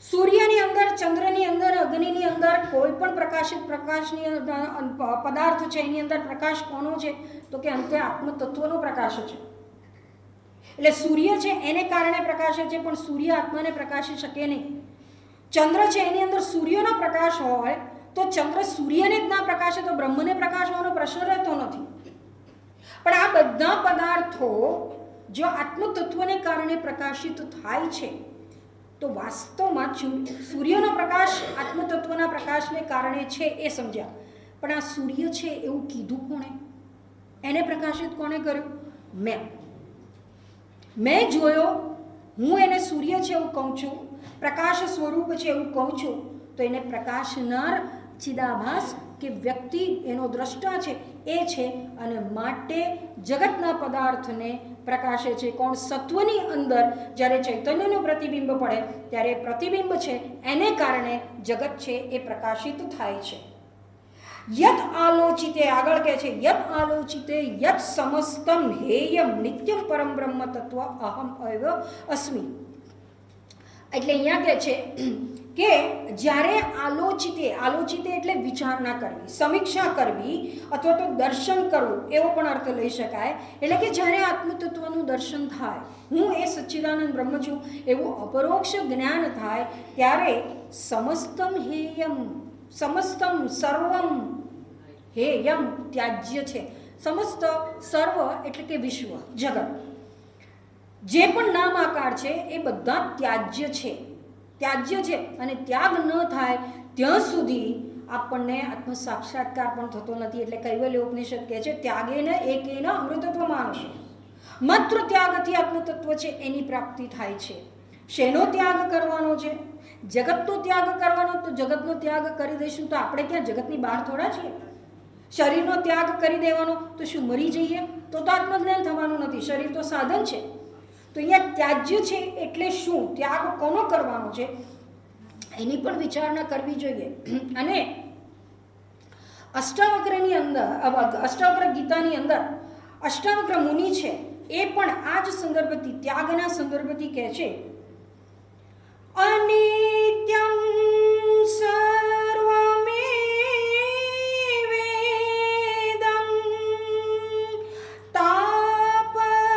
સૂર્યની અંદર, ચંદ્રની અંદર, અગ્નિની અંદર કોઈ પણ પ્રકાશિત પ્રકાશની પદાર્થ છે એની અંદર પ્રકાશ કોનો છે? તો કે અંતે આત્મતત્વનો પ્રકાશ છે. એટલે સૂર્ય છે એને કારણે પ્રકાશે છે પણ સૂર્ય આત્માને પ્રકાશી શકે નહીં. ચંદ્ર છે એની અંદર સૂર્યનો પ્રકાશ હોય તો ચંદ્ર સૂર્યને જ ના પ્રકાશે તો બ્રહ્મને પ્રકાશવાનો પ્રશ્ન રહેતો નથી. પણ આ બધા પદાર્થો જો આત્મતત્વને કારણે પ્રકાશિત થાય છે તો વાસ્તવમાં સૂર્યનો પ્રકાશ આત્મતત્વના પ્રકાશને કારણે છે એ સમજ્યા. પણ આ સૂર્ય છે એવું કીધું કોણે? એને પ્રકાશિત કોણે કર્યું? મેં જોયો, હું એને સૂર્ય છે એવું કહું છું, પ્રકાશ સ્વરૂપ છે એવું કહું છું, તો એને પ્રકાશનાર ચિદાભાસ કે વ્યક્તિ એનો દ્રષ્ટા છે એ છે. અને માટે જગતના પદાર્થને પ્રકાશે છે કોણ? સત્વની અંદર જ્યારે ચૈતન્યનું પ્રતિબિંબ પડે ત્યારે પ્રતિબિંબ છે એને કારણે જગત છે એ પ્રકાશિત થાય છે. યત આલોચિતે, આગળ કહે છે યત આલોચિતે યત સમસ્તમ હેયમ નિત્યમ પરમ બ્રહ્મ તત્વ અહમ એવ અસ્મિ. એટલે અહીંયા કહે છે કે જ્યારે આલોચિતે, આલોચિતે એટલે વિચારણા કરવી, સમીક્ષા કરવી અથવા તો દર્શન કરવું એવો પણ અર્થ લઈ શકાય. એટલે કે જ્યારે આત્મતત્વનું દર્શન થાય, હું એ સચ્ચિદાનંદ બ્રહ્મ છું એવું અપરોક્ષ જ્ઞાન થાય, ત્યારે સમસ્તમ હેયમ, સમસ્તમ સર્વમ હેયમ ત્યાજ્ય છે. સમસ્ત સર્વ એટલે કે વિશ્વ, જગત, જે પણ નામ આકાર છે એ બધા ત્યાજ્ય છે, ત્યાજ્ય છે. અને ત્યાગ ન થાય ત્યાં સુધી આપણને આત્મ સાક્ષાત્કાર પણ થતો નથી. એટલે કૈવલ્ય ઉપનિષદ કહે છે ત્યાગેન એકેન અમૃતત્વ માનશે, માત્ર ત્યાગથી આત્મતત્વ છે એની પ્રાપ્તિ થાય છે. શેનો ત્યાગ કરવાનો છે? જગતનો ત્યાગ કરવાનો. તો જગતનો ત્યાગ કરી દઈશું તો આપણે ક્યાં જગતની બહાર થોડા છીએ? શરીરનો ત્યાગ કરી દેવાનો તો શું મરી જઈએ? તો આત્મજ્ઞાન થવાનું નથી. શરીર તો સાધન છે. તો અહીંયા ત્યાજ્ય છે એટલે શું, ત્યાગ કોનો કરવાનો છે એની પણ વિચારણા કરવી જોઈએ. અને અષ્ટાવક્રની અંદર, અષ્ટાવક્ર ગીતાની અંદર અષ્ટાવક્ર મુનિ છે એ પણ આ જ સંદર્ભથી, ત્યાગના સંદર્ભથી કહે છે અનિત્યમ સર્વમેવેદં તાપત્રય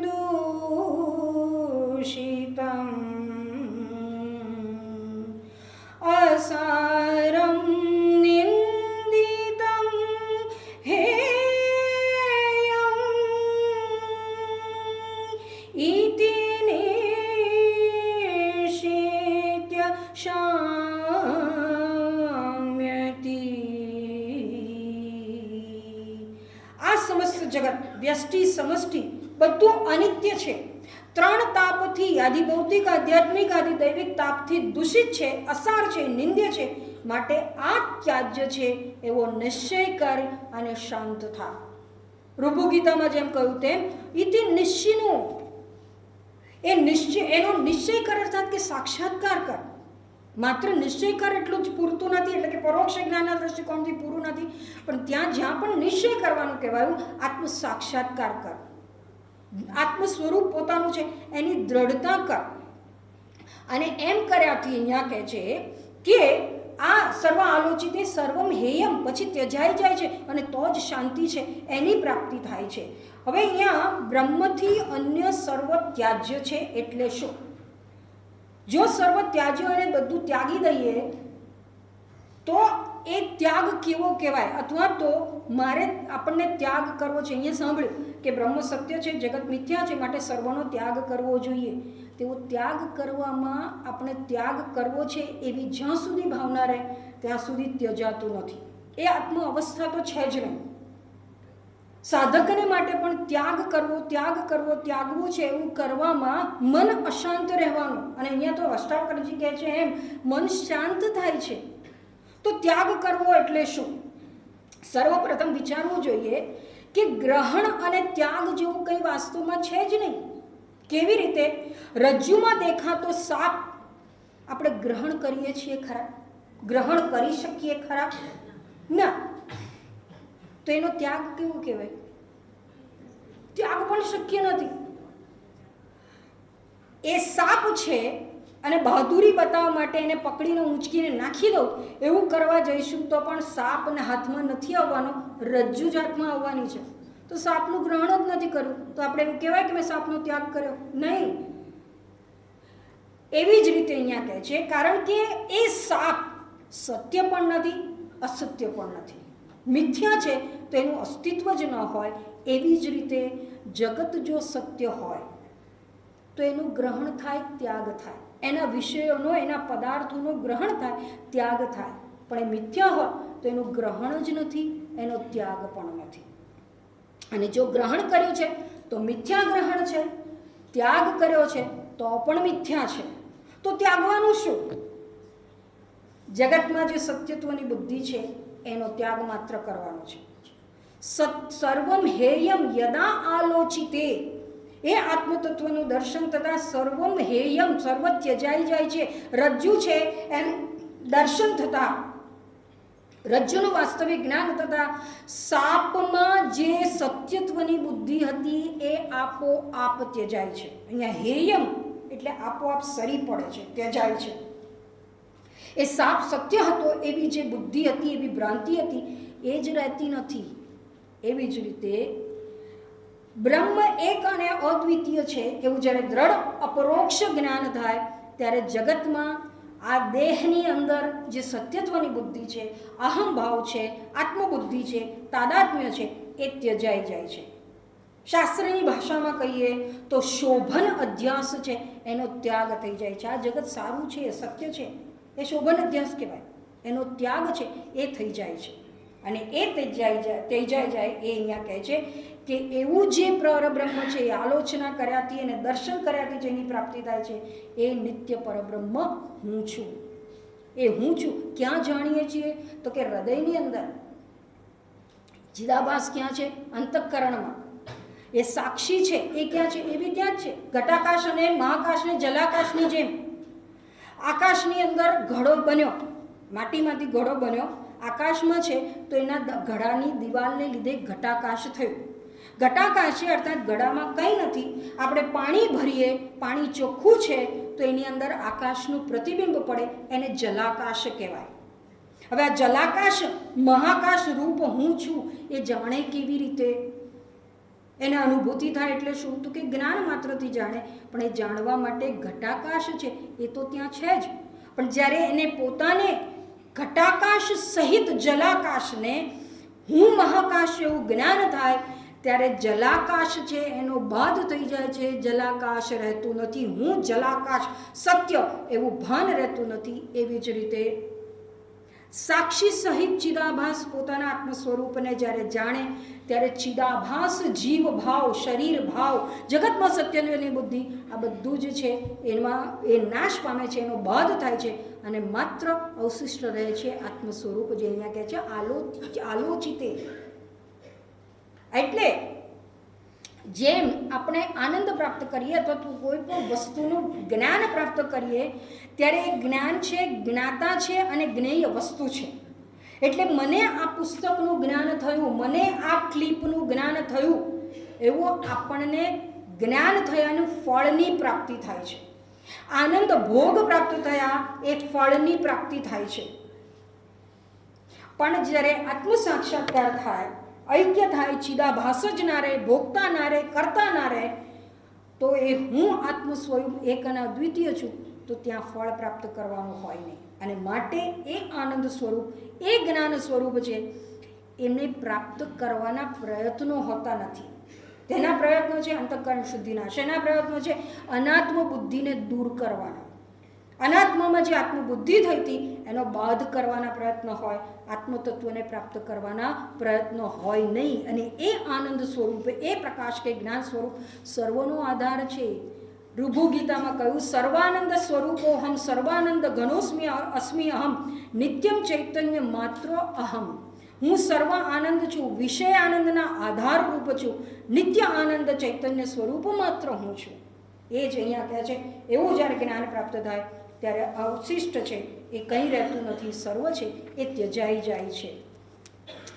દૂષિતં અસારં નિંદિતં હેયં ઇતિ નિષેધ્ય શામ્યતિ. આ સમસ્ત જગત, વ્યષ્ટિ સમષ્ટિ બધું અનિત્ય છે. ત્રણ તાપથી, આદિ ભૌતિક, આધ્યાત્મિક, આદિ દૈવિક તાપથી દૂષિત છે, અસાર છે, નિંદ્ય છે. માટે આ ત્યાજ્ય છે એવો નિશ્ચય કર અને શાંત થા. ઋભુ ગીતામાં જેમ કહ્યું તેમ ઇતિ નિશ્ચિનું, એ નિશ્ચય, એનો નિશ્ચય કર અર્થાત કે સાક્ષાત્કાર કર. માત્ર નિશ્ચય કર એટલું જ પૂરતું નથી, એટલે કે પરોક્ષ જ્ઞાનના દ્રષ્ટિકોણથી પૂરું નથી, પણ ત્યાં જ્યાં પણ નિશ્ચય કરવાનું કહેવાયું, આત્મ સાક્ષાત્કાર કર, આત્મ સ્વરૂપ પોતાનું છે એની દ્રઢતા કર. અને એમ કર્યાથી અહીંયા કહે છે કે આ સર્વ આલોચિત એ સર્વમ હેયમ પછી ત્યજાઈ જાય છે અને તો જ શાંતિ છે એની પ્રાપ્તિ થાય છે. હવે અહીંયા બ્રહ્મથી અન્ય સર્વ ત્યાજ્ય છે એટલે શું? જો સર્વ ત્યાજ્ય અને બધું ત્યાગી દઈએ તો એ ત્યાગ કેવો કહેવાય? અથવા તો મારે આપણને ત્યાગ કરવો છે, અહીંયા સાંભળ્યું કે બ્રહ્મ સત્ય છે, જગત મિથ્યા છે, માટે સર્વનો ત્યાગ કરવો જોઈએ. તેવો ત્યાગ કરવામાં આપણે ત્યાગ કરવો છે એવી જ્યાં સુધી ભાવના રહે ત્યાં સુધી ત્યજાતું નથી. એ આત્મ અવસ્થા તો છે જ નહીં. સાધકને માટે પણ ત્યાગ કરવો, ત્યાગ કરવો, ત્યાગવું છે એવું કરવામાં મન અશાંત રહેવાનું. અને અહીંયા તો અષ્ટાવક્રજી કહે છે એમ મન શાંત થાય છે. તો ત્યાગ કરવો એટલે શું? સર્વપ્રથમ વિચારવું જોઈએ કે ગ્રહણ અને ત્યાગ જેવું કંઈ વાસ્તવમાં છે જ નહીં. કેવી રીતે? રજ્જુમાં દેખાતો સાપ આપણે ગ્રહણ કરીએ છીએ ખરા? ગ્રહણ કરી શકીએ ખરા? ના. તો એનો ત્યાગ કેવો કહેવાય? ત્યાગ પણ શક્ય નથી. એ સાપ છે અને બહાદુરી બતાવવા માટે એને પકડીને ઊંચકીને નાખી દઉં એવું કરવા જઈશું તો પણ સાપને હાથમાં નથી આવવાનો, રજ્જુ જ હાથમાં આવવાની છે. તો સાપનું ગ્રહણ જ નથી કર્યું તો આપણે એવું કહેવાય કે મેં સાપનો ત્યાગ કર્યો? નહીં. એવી જ રીતે અહીંયા કહે છે કારણ કે એ સાપ સત્ય પણ નથી, અસત્ય પણ નથી, મિથ્યા છે તો એનું અસ્તિત્વ જ ન હોય. એવી જ રીતે જગત જો સત્ય હોય તો એનું ગ્રહણ થાય, ત્યાગ થાય. એના વિષયોનો, એના પદાર્થોનો ગ્રહણ થાય, ત્યાગ થાય. પણ એ મિથ્યા હોય તો એનું ગ્રહણ જ નથી, એનો ત્યાગ પણ નથી. અને જો ગ્રહણ કર્યું છે તો મિથ્યા ગ્રહણ છે, ત્યાગ કર્યો છે તો પણ મિથ્યા છે. તો ત્યાગવાનું શું? જગતમાં જે સત્યત્વની બુદ્ધિ છે એનો ત્યાગ માત્ર કરવાનો છે. સર્વમ હેયમ યદા આલોચિતે, એ આત્મતત્વનું દર્શન થતાં સર્વમ હેયમ, સર્વ ત્યજાઈ જાય છે. રજ્જુ છે એનું દર્શન થતા, રજ્જુનું વાસ્તવિક જ્ઞાન થતા સાપમાં જે સત્યત્વની બુદ્ધિ હતી એ આપોઆપ ત્યજાય છે. અહીંયા હેયમ એટલે આપોઆપ સરી પડે છે, ત્યજાય છે. એ સાપ સત્ય હતો એવી જે બુદ્ધિ હતી, એવી ભ્રાંતિ હતી, એ જ રહેતી નથી. એવી જ રીતે બ્રહ્મ એક અને અદ્વિતીય છે એવું જ્યારે દ્રઢ અપરોક્ષ જ્ઞાન થાય ત્યારે જગતમાં આ દેહની અંદર જે સત્યત્વની બુદ્ધિ છે, અહંભાવ છે, આત્મબુદ્ધિ છે, તાદાત્મ્ય છે, એ ત્યજાઈ જાય છે. શાસ્ત્રની ભાષામાં કહીએ તો શોભન અધ્યાસ છે એનો ત્યાગ થઈ જાય છે. આ જગત સારું છે, સત્ય છે, એ શોભન અધ્યાસ કહેવાય. એનો ત્યાગ છે એ થઈ જાય છે. અને એ ત્યજાઈ જાય એ અહીંયા કહે છે કે એવું જે પરબ્રહ્મ છે એ આલોચના કર્યાથી અને દર્શન કર્યાથી જેની પ્રાપ્તિ થાય છે એ નિત્ય પરબ્રહ્મ હું છું. એ હું છું ક્યાં જાણીએ છીએ તો કે હૃદયની અંદર. ચિદાભાસ ક્યાં છે? અંતઃકરણમાં. એ સાક્ષી છે એ ક્યાં છે? એ બી ત્યાં જ છે. ઘટાકાશ અને મહાકાશ ને જલાકાશની જેમ આકાશની અંદર ઘડો બન્યો, માટીમાંથી ઘડો બન્યો, આકાશમાં છે તો એના ઘડાની દિવાલને લીધે ઘટાકાશ થયું. ઘટાકાશ અર્થાત ઘડામાં કંઈ નથી. આપણે પાણી ભરીએ, પાણી ચોખ્ખું છે તો એની અંદર આકાશનું પ્રતિબિંબ પડે, એને જલાકાશ કહેવાય. હવે આ જલાકાશ મહાકાશ રૂપ હું છું એ જાણે કેવી રીતે? એને અનુભૂતિ થાય એટલે શું? તો કે જ્ઞાન માત્રથી જાણે. પણ એ જાણવા માટે ઘટાકાશ છે એ તો ત્યાં છે જ. પણ જ્યારે એને પોતાને ઘટાકાશ સહિત જલાકાશને હું મહાકાશ એવું જ્ઞાન થાય ત્યારે જલાકાશ છે એનો બાદ થઈ જાય છે. જલાકાશ રહેતું નથી. હું જલાકાશ સત્ય એવું ભાન રહેતું નથી. એવી જ રીતે સાક્ષી સહિત ચિદાભાસ પોતાના આત્મ સ્વરૂપને જ્યારે જાણે ત્યારે ચિદાભાસ જીવ ભાવ, શરીર ભાવ, જગતમાં સત્યની બુદ્ધિ આ બધું જ છે એમાં એ નાશ પામે છે, એનો બાદ થાય છે અને માત્ર અવશિષ્ટ રહે છે આત્મ સ્વરૂપ, જે અહીંયા કહે છે આલોચિતે. એટલે જેમ આપણે આનંદ પ્રાપ્ત કરીએ અથવા તો કોઈ પણ વસ્તુનું જ્ઞાન પ્રાપ્ત કરીએ ત્યારે એ જ્ઞાન છે, જ્ઞાતા છે અને જ્ઞેય વસ્તુ છે. એટલે મને આ પુસ્તકનું જ્ઞાન થયું, મને આ ક્લિપનું જ્ઞાન થયું, એવું આપણને જ્ઞાન થયાનું ફળની પ્રાપ્તિ થાય છે. આનંદ ભોગ પ્રાપ્ત થયા એ ફળની પ્રાપ્તિ થાય છે. પણ જ્યારે આત્મ સાક્ષાત્કાર થાય, ઐક્ય થાય, ચિદાભાસ જ ના રહે, ભોગતા ના રહે, કરતા ના રહે, તો એ હું આત્મ સ્વરૂપ એક અને અદ્વિતીય છું, તો ત્યાં ફળ પ્રાપ્ત કરવાનું હોય નહીં. અને માટે એ આનંદ સ્વરૂપ, એ જ્ઞાન સ્વરૂપ છે એમને પ્રાપ્ત કરવાના પ્રયત્નો હોતા નથી. તેના પ્રયત્નો છે અંતઃકરણ શુદ્ધિના. શેના પ્રયત્નો છે? અનાત્મ બુદ્ધિને દૂર કરવાના. અનાત્મામાં જે આત્મબુદ્ધિ થઈ હતી એનો બાદ કરવાના પ્રયત્ન હોય, આત્મતત્વને પ્રાપ્ત કરવાના પ્રયત્નો હોય નહીં. અને એ આનંદ સ્વરૂપ, એ પ્રકાશ કે જ્ઞાન સ્વરૂપ સર્વનો આધાર છે. ઋભુ ગીતામાં કહ્યું સર્વાનંદ સ્વરૂપો હમ સર્વાનંદ ઘનોસ્મી અસ્મિ અહમ નિત્યમ ચૈતન્ય માત્ર અહમ. હું સર્વ આનંદ છું, વિષય આનંદના આધાર રૂપ છું, નિત્ય આનંદ ચૈતન્ય સ્વરૂપ માત્ર હું છું. એ જ અહીંયા કહે છે. એવું જ્યારે જ્ઞાન પ્રાપ્ત થાય ત્યારે અવશિષ્ટ છે એ કંઈ રહેતું નથી, સર્વ છે એ ત્યજાઈ જાય છે.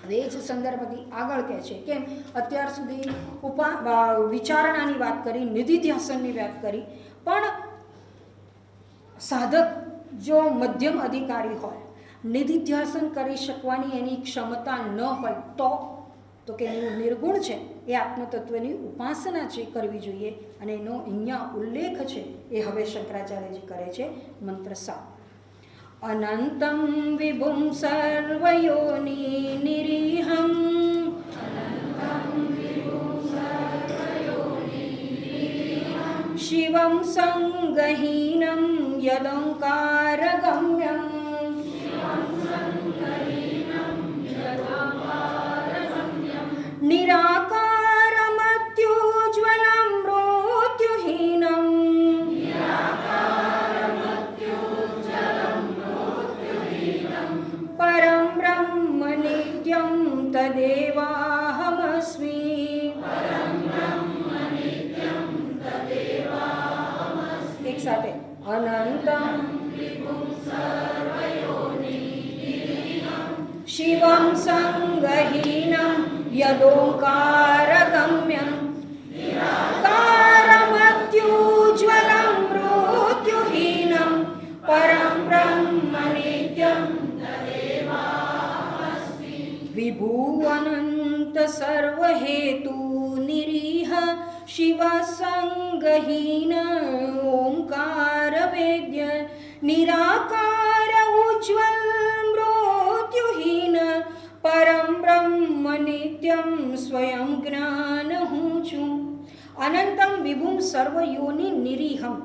હવે એ જ સંદર્ભથી આગળ કહે છે કેમ અત્યાર સુધી વિચારણાની વાત કરી, નિધિધ્યાસનની વાત કરી, પણ સાધક જો મધ્યમ અધિકારી હોય, નિધિધ્યાસન કરી શકવાની એની ક્ષમતા ન હોય તો કે એનું નિર્ગુણ છે એ આત્મતત્વની ઉપાસના છે કરવી જોઈએ. અને એનો અહીંયા ઉલ્લેખ છે એ હવે શંકરાચાર્યજી કરે છે મંત્ર 7. અનંતમ વિભુમ સર્વયોની નિરીહમ શિવમ સંગહીનમ યદંકારગમ્યમ નિરાકારમત્યુજ્વલમ મૃત્યુહીનમ પરમ બ્રહ્મ નિત્યમ તદેવાહમસ્મિ. એક સાથે અનંતમ શિવમ સંગહીનમ યદોંકારગમ્યમ કારમત્યુજ્વલમ મૃત્યુહીનમ પરમ બ્રહ્મ નિત્યમ વિભુવનંત સર્વહેતુ નિરીહ શિવ સંગહીન ઓંકાર વેદ્ય નિરાકાર ઉજ્જવલ મૃત્યુહીન પરમ બ્રહ્મ નિત્યમ સ્વયં જ્ઞાન હું છું. અનંતમ વિભુમ સર્વયોનિ નિરીહમ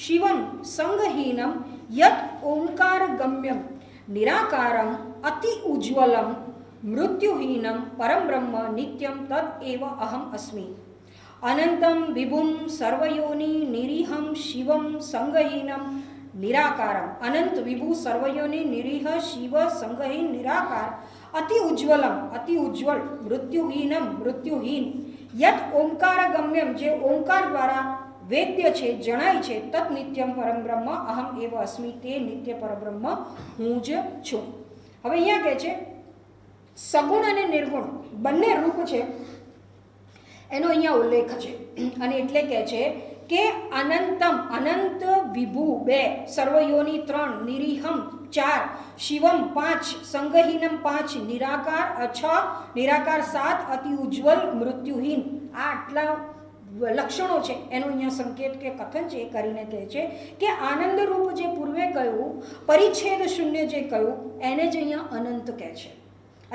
શિવમ સંગહીનમ યત ઓંકાર ગમ્યમ નિરાકારમ અતિ ઉજ્જવલમ મૃત્યુહીનમ પરમ બ્રહ્મ નિત્યમ તદ એવ અહમ અસ્મિ. અનંતમ વિભુમ સર્વયોનિ નિરીહમ શિવમ સંગહીનમ નિરાકારમ અનંત વિભુ સર્વયોનિ નિરીહ શિવ સંગહીન નિરાકાર અતિ ઉજ્જવલમ અતિ ઉજ્જવલ મૃત્યુહીનમ મૃત્યુહીન યત ઓંકાર ગમ્યમ જે ઓંકાર દ્વારા વેદ્ય છે જણાય છે તત નિત્યમ પરમ બ્રહ્મ અહમ એવ અસ્મિ તે નિત્ય પરબ્રહ્મ હું જ છું. હવે અહીંયા કહે છે સગુણ અને નિર્ગુણ બંને રૂપ છે એનો અહીંયા ઉલ્લેખ છે અને એટલે કહે છે કે અનંતમ અનંત વિભુ 2 સર્વયોની 3 નિરીહમ 4 શિવમ 5 સંગહીનમ 5 નિરાકાર 6 નિરાકાર 7 અતિ ઉજ્જવલ મૃત્યુહીન આ આટલા લક્ષણો છે એનો અહીંયા સંકેત કે કથન છે એ કરીને કહે છે કે આનંદ રૂપ જે પૂર્વે કહ્યું પરિચ્છેદ શૂન્ય જે કહ્યું એને જ અહીંયા અનંત કહે છે.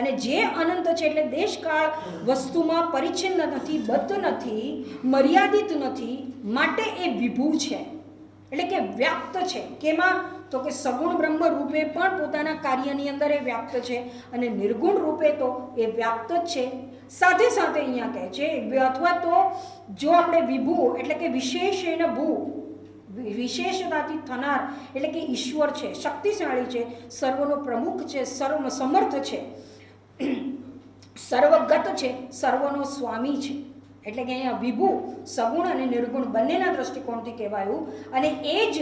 અને જે અનંત છે એટલે દેશકાળ વસ્તુમાં પરિચ્છિન્ન નથી, બદ્ધ નથી, મર્યાદિત નથી, માટે એ વિભુ છે એટલે કે વ્યાપ્ત છે. કેમાં તો કે સગુણ બ્રહ્મ રૂપે પણ પોતાના કાર્યની અંદર એ વ્યાપ્ત છે અને નિર્ગુણ રૂપે તો એ વ્યાપ્ત જ છે. સાથે સાથે અહીંયા કહે છે અથવા તો જો આપણે વિભુ એટલે કે વિશેષેણ ભૂ વિશેષતાથી થનાર એટલે કે ઈશ્વર છે, શક્તિશાળી છે, સર્વનો પ્રમુખ છે, સર્વ સમર્થ છે, સર્વગત છે, સર્વનો સ્વામી છે. એટલે કે અહીંયા વિભુ સગુણ અને નિર્ગુણ બંનેના દ્રષ્ટિકોણથી કહેવાયું. અને એ જ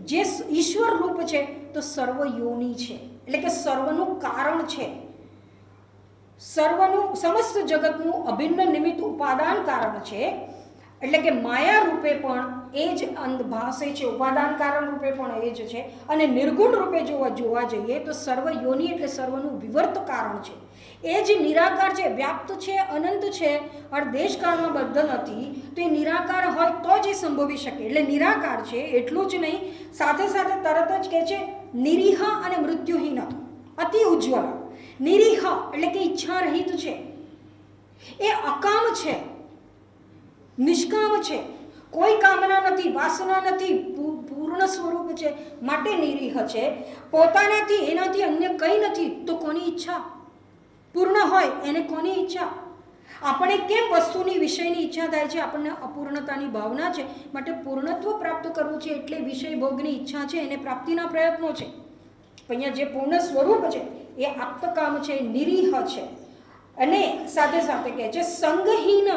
જે ઈશ્વર રૂપ છે તો સર્વયોની છે એટલે કે સર્વનું કારણ છે, સર્વનું સમસ્ત જગતનું અભિન્ન નિમિત્ત ઉપાદાન કારણ છે. એટલે કે માયા રૂપે પણ એ જ ભાસે છે, ઉપાદાન કારણ રૂપે પણ એ જ છે. અને નિર્ગુણ રૂપે જોવા જઈએ તો સર્વયોની એટલે સર્વનું વિવર્ત કારણ છે. એ જ નિરાકાર છે, વ્યાપ્ત છે, અનંત છે, અને દેશકાળમાં બદ્ધ નથી. તો એ નિરાકાર હોય તો જ એ સંભવી શકે. એટલે નિરાકાર છે એટલું જ નહીં, સાથે સાથે તરત જ કહે છે નિરીહ અને મૃત્યુહીન અતિ ઉજ્જવલ. નિરીહ એટલે કે ઈચ્છા રહિત છે, એ અકામ છે, નિષ્કામ છે, કોઈ કામના નથી, વાસના નથી, પૂર્ણ સ્વરૂપ છે, માટે નિરીહ છે. પોતાનાથી એનાથી અન્ય કંઈ નથી તો કોની ઈચ્છા? પૂર્ણ હોય એને કોની ઈચ્છા? આપણે કેમ વસ્તુની વિષયની ઈચ્છા થાય છે? આપણને અપૂર્ણતાની ભાવના છે, માટે પૂર્ણત્વ પ્રાપ્ત કરવું છે એટલે વિષય ભોગની ઈચ્છા છે, એને પ્રાપ્તિના પ્રયત્નો છે. અહીંયા જે પૂર્ણ સ્વરૂપ છે એ આપ્તકામ છે, નિરીહ છે. અને સાથે સાથે કહે છે સંગહીન,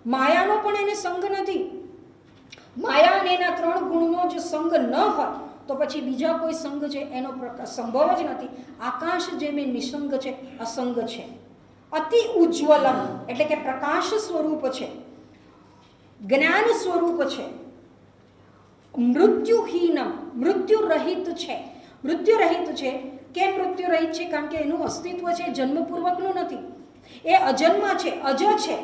માયાનો પણ એને સંગ નથી. માયા અને એના 3 ગુણનો જો સંગ ન હોય તો પછી બીજા કોઈ સંગ છે એનો સંભવ જ નથી. આકાશ જેમ એ નિસંગ છે, અસંગ છે. અતિ ઉજ્જવલમ એટલે કે પ્રકાશ સ્વરૂપ છે, જ્ઞાન સ્વરૂપ છે. મૃત્યુહીનમ મૃત્યુ રહિત છે. મૃત્યુ રહિત છે. કેમ મૃત્યુ રહિત છે? કારણ કે એનું અસ્તિત્વ છે જન્મપૂર્વકનું નથી, એ અજન્મા છે, અજ છે,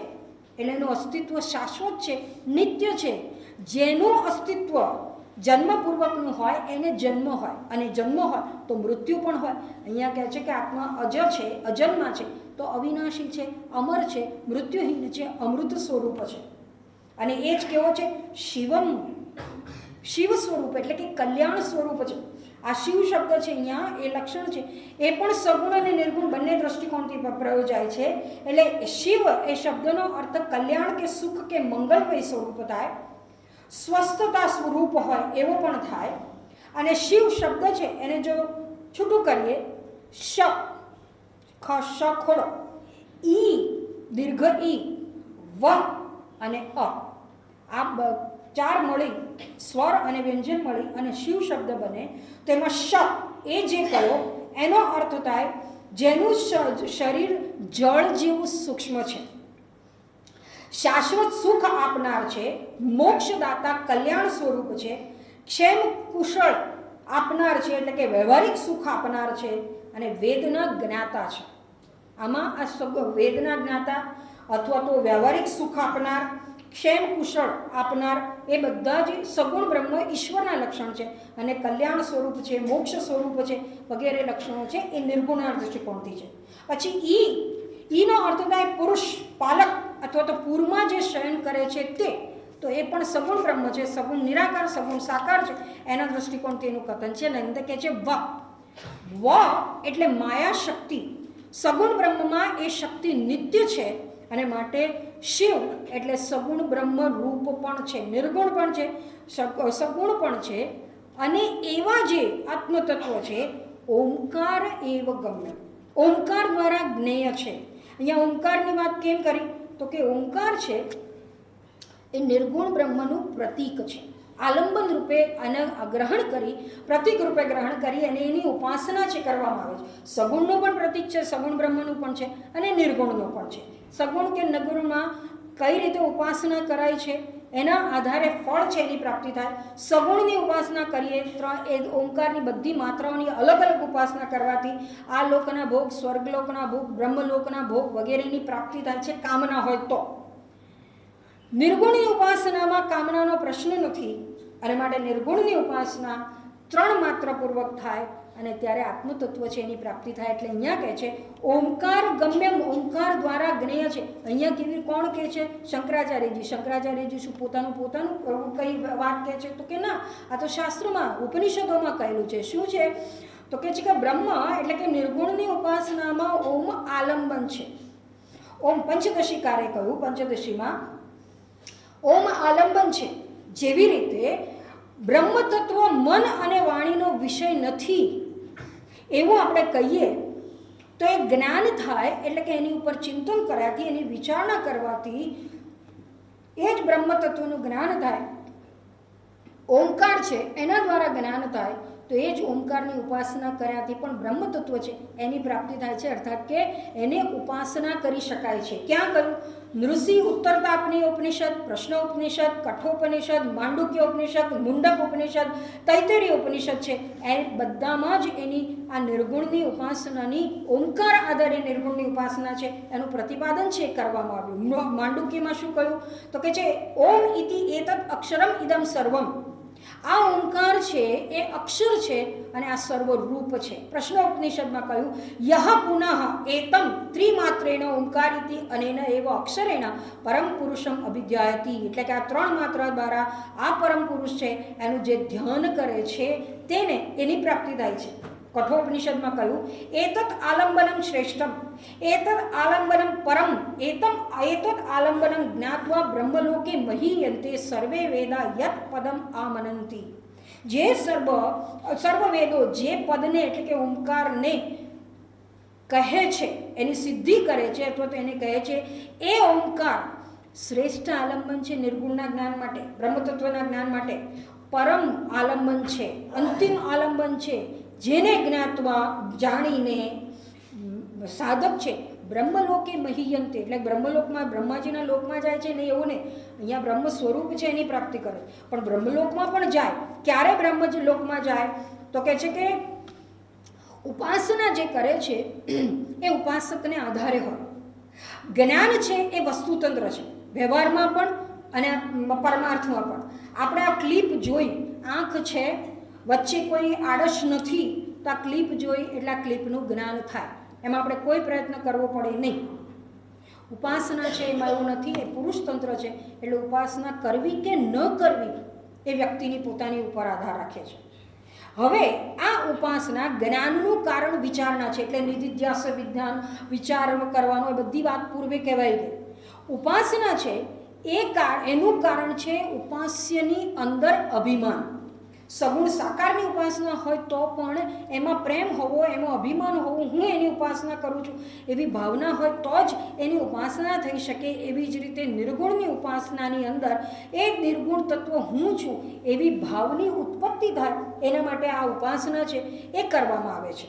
એટલે એનું અસ્તિત્વ શાશ્વત છે, નિત્ય છે. જેનું અસ્તિત્વ જન્મપૂર્વકનું હોય એને જન્મ હોય, અને જન્મ હોય તો મૃત્યુ પણ હોય. અહીંયા કહે છે કે આત્મા અજ છે, અજન્મા છે, તો અવિનાશી છે, અમર છે, મૃત્યુહીન છે, અમૃત સ્વરૂપ છે. અને એ જ કેવો છે? શિવમ, શિવ સ્વરૂપ એટલે કે કલ્યાણ સ્વરૂપ છે. આ શિવ શબ્દ છે અહીંયા એ લક્ષણ છે, એ પણ સગુણ અને નિર્ગુણ બંને દ્રષ્ટિકોણથી પ્રયોજાય છે. એટલે શિવ એ શબ્દનો અર્થ કલ્યાણ કે સુખ કે મંગલમય સ્વરૂપ થાય, સ્વસ્થતા સ્વરૂપ હોય એવો પણ થાય. અને શિવ શબ્દ છે એને જો છૂટું કરીએ, શ ખોડો, ઈ દીર્ઘ ઈ, વ અને અ, આ 4 મળી સ્વર અને વ્યંજન મળી અને શિવ શબ્દ બને. તો એમાં શ એ જે કયો એનો અર્થ થાય જેનું શરીર જળ જેવું સૂક્ષ્મ છે, શાશ્વત સુખ આપનાર છે, મોક્ષદાતા કલ્યાણ સ્વરૂપ છે, ક્ષેમ કુશળ આપનાર છે એટલે કે વ્યવહારિક સુખ આપનાર છે, અને વેદના જ્ઞાતા છે. આમાં આ વેદના જ્ઞાતા અથવા તો વ્યવહારિક સુખ આપનાર, ક્ષેમ કુશળ આપનાર એ બધા જ સગુણ બ્રહ્મ ઈશ્વરના લક્ષણ છે, અને કલ્યાણ સ્વરૂપ છે, મોક્ષ સ્વરૂપ છે વગેરે લક્ષણો છે એ નિર્ગુણના દૃષ્ટિકોણથી છે. પછી ઈનો અર્થ થાય પુરુષ પાલક અથવા તો પૂરમાં જે શયન કરે છે તે, તો એ પણ સગુણ બ્રહ્મ છે, સગુણ નિરાકાર, સગુણ સાકાર છે, એના દૃષ્ટિકોણથી એનું કથન છે. અને અંદર કહે છે વ એટલે માયા શક્તિ. સગુણ બ્રહ્મમાં એ શક્તિ નિત્ય છે, અને માટે શિવ એટલે સગુણ બ્રહ્મ રૂપ પણ છે, નિર્ગુણ પણ છે, સગુણ પણ છે, અને એવા જે આત્મતત્વ છે ઓમકાર એવ ગમ્ય, ઓમકાર દ્વારા જ્ઞેય છે. અહીંયા ઓમકારની વાત કેમ કરી તો કે ઓમકાર છે એ નિર્ગુણ બ્રહ્મનું પ્રતીક છે. આલંબન રૂપે આને ગ્રહણ કરી, પ્રતીક રૂપે ગ્રહણ કરી અને એની ઉપાસના છે કરવામાં આવે છે. સગુણનું પણ પ્રતીક છે, સગુણ બ્રહ્મનું પણ છે, અને નિર્ગુણનું પણ છે. સગુણ કે નિર્ગુણમાં કઈ રીતે ઉપાસના કરાય છે એના આધારે ફળ છે એની પ્રાપ્તિ થાય. સગુણની ઉપાસના કરીએ એ ઓમકારની બધી માત્રાઓની અલગ અલગ ઉપાસના કરવાથી આ લોકના ભોગ, સ્વર્ગલોકના ભોગ, બ્રહ્મલોકના ભોગ વગેરેની પ્રાપ્તિ થાય છે કામના હોય તો. નિર્ગુણની ઉપાસનામાં કામનાનો પ્રશ્ન નથી, અને માટે નિર્ગુણની ઉપાસના 3 માત્રાપૂર્વક થાય અને ત્યારે આત્મતત્વ છે એની પ્રાપ્તિ થાય. એટલે અહીંયા કહે છે ઓમકાર ગમ્યમ, ઓમકાર દ્વારા જ્ઞેય છે. અહીંયા કેવી કોણ કહે છે? શંકરાચાર્યજી. શંકરાચાર્યજી શું પોતાનું કઈ વાત કહે છે તો કે ના, આ તો શાસ્ત્રોમાં ઉપનિષદોમાં કહેલું છે. શું છે તો કે છે કે બ્રહ્મ એટલે કે નિર્ગુણની ઉપાસનામાં ઓમ આલંબન છે. ઓમ પંચદશીકારે કહ્યું, પંચદશીમાં ઓમ આલંબન છે. જેવી રીતે બ્રહ્મ તત્વ મન અને વાણીનો વિષય નથી એવું આપણે કહીએ તો એ જ્ઞાન થાય, એટલે કે એની ઉપર ચિંતન કરવાથી, એની વિચારણા કરવાથી એ જ બ્રહ્મ તત્વનું જ્ઞાન થાય. ઓમકાર છે એના દ્વારા જ્ઞાન થાય, તો એ જ ઓમકારની ઉપાસના કર્યાથી પણ બ્રહ્મ તત્વ છે એની પ્રાપ્તિ થાય છે. અર્થાત કે એને ઉપાસના કરી શકાય છે. ક્યાં કહ્યું? નૃષિ ઉત્તરતાપની ઉપનિષદ, પ્રશ્ન ઉપનિષદ, કઠોપનિષદ, માંડુક્ય ઉપનિષદ, મુંડક ઉપનિષદ, તૈતરીય ઉપનિષદ છે, એ બધામાં જ એની આ નિર્ગુણની ઉપાસનાની, ઓમકાર આધારે નિર્ગુણની ઉપાસના છે એનું પ્રતિપાદન છે કરવામાં આવ્યું. માંડુક્યમાં શું કહ્યું તો કે છે ઓમ ઇતિ એતદ અક્ષરમ ઇદમ સર્વમ. આ ઓમકાર છે એ અક્ષર છે અને આ સર્વરૂપ છે. પ્રશ્ન ઉપનિષદમાં કહ્યું યહ પુનઃ એતમ ત્રિમાત્રેણ ઓમકારિતિ અનેન એવ અક્ષરેણ પરમ પુરુષમ અભિધ્યાયતિ. એટલે કે આ 3 માત્રા દ્વારા આ પરમ પુરુષ છે એનું જે ધ્યાન કરે છે તેને એની પ્રાપ્તિ થાય છે. કઠોપનિષદમાં કહ્યું એતત આલંબનમ શ્રેષ્ઠમ, એતદ આલંબનમ પરમ, એતદ આલંબનમ જ્ઞાત્વા બ્રહ્મલોકે મહીયંતે સર્વે વેદા યત પદમ આમનંતિ. જે સર્વ વેદો જે પદને એટલે કે ઓમકારને કહે છે, એની સિદ્ધિ કરે છે અથવા તો એને કહે છે, એ ઓમકાર શ્રેષ્ઠ આલંબન છે નિર્ગુણના જ્ઞાન માટે, બ્રહ્મતત્વના જ્ઞાન માટે. પરમ આલંબન છે, અંતિમ આલંબન છે, જેને જ્ઞાત્વા જાણીને સાધક છે બ્રહ્મલોકે મહીયંતે, એટલે બ્રહ્મલોકમાં બ્રહ્માજીના લોકમાં જાય છે ને એવું નહીં, અહીંયા બ્રહ્મ સ્વરૂપ છે એની પ્રાપ્તિ કરે. પણ બ્રહ્મલોકમાં પણ જાય. ક્યારે બ્રહ્મલોકમાં જાય તો કહે છે કે ઉપાસના જે કરે છે એ ઉપાસકને આધારે હોય. જ્ઞાન છે એ વસ્તુતંત્ર છે, વ્યવહારમાં પણ અને પરમાર્થમાં પણ. આપણે આ ક્લિપ જોઈ, આંખ છે, વચ્ચે કોઈ આડશ નથી, તો આ ક્લિપ જોઈ એટલે આ ક્લિપનું જ્ઞાન થાય. એમાં આપણે કોઈ પ્રયત્ન કરવો પડે નહીં. ઉપાસના છે એમાં એવું નથી, એ પુરુષતંત્ર છે, એટલે ઉપાસના કરવી કે ન કરવી એ વ્યક્તિની પોતાની ઉપર આધાર રાખે છે. હવે આ ઉપાસના જ્ઞાનનું કારણ વિચારણા છે, એટલે નિધિધ્યાસ વિજ્ઞાન, વિચાર કરવાનો, એ બધી વાત પૂર્વે કહેવાય ગઈ. ઉપાસના છે એનું કારણ છે ઉપાસ્યની અંદર અભિમાન. સગુણ સાકારની ઉપાસના હોય તો પણ એમાં પ્રેમ હોવો, એમાં અભિમાન હોવું, હું એની ઉપાસના કરું છું એવી ભાવના હોય તો જ એની ઉપાસના થઈ શકે. એવી જ રીતે નિર્ગુણની ઉપાસનાની અંદર એ નિર્ગુણ તત્વ હું છું એવી ભાવની ઉત્પત્તિ થાય, એના માટે આ ઉપાસના છે એ કરવામાં આવે છે.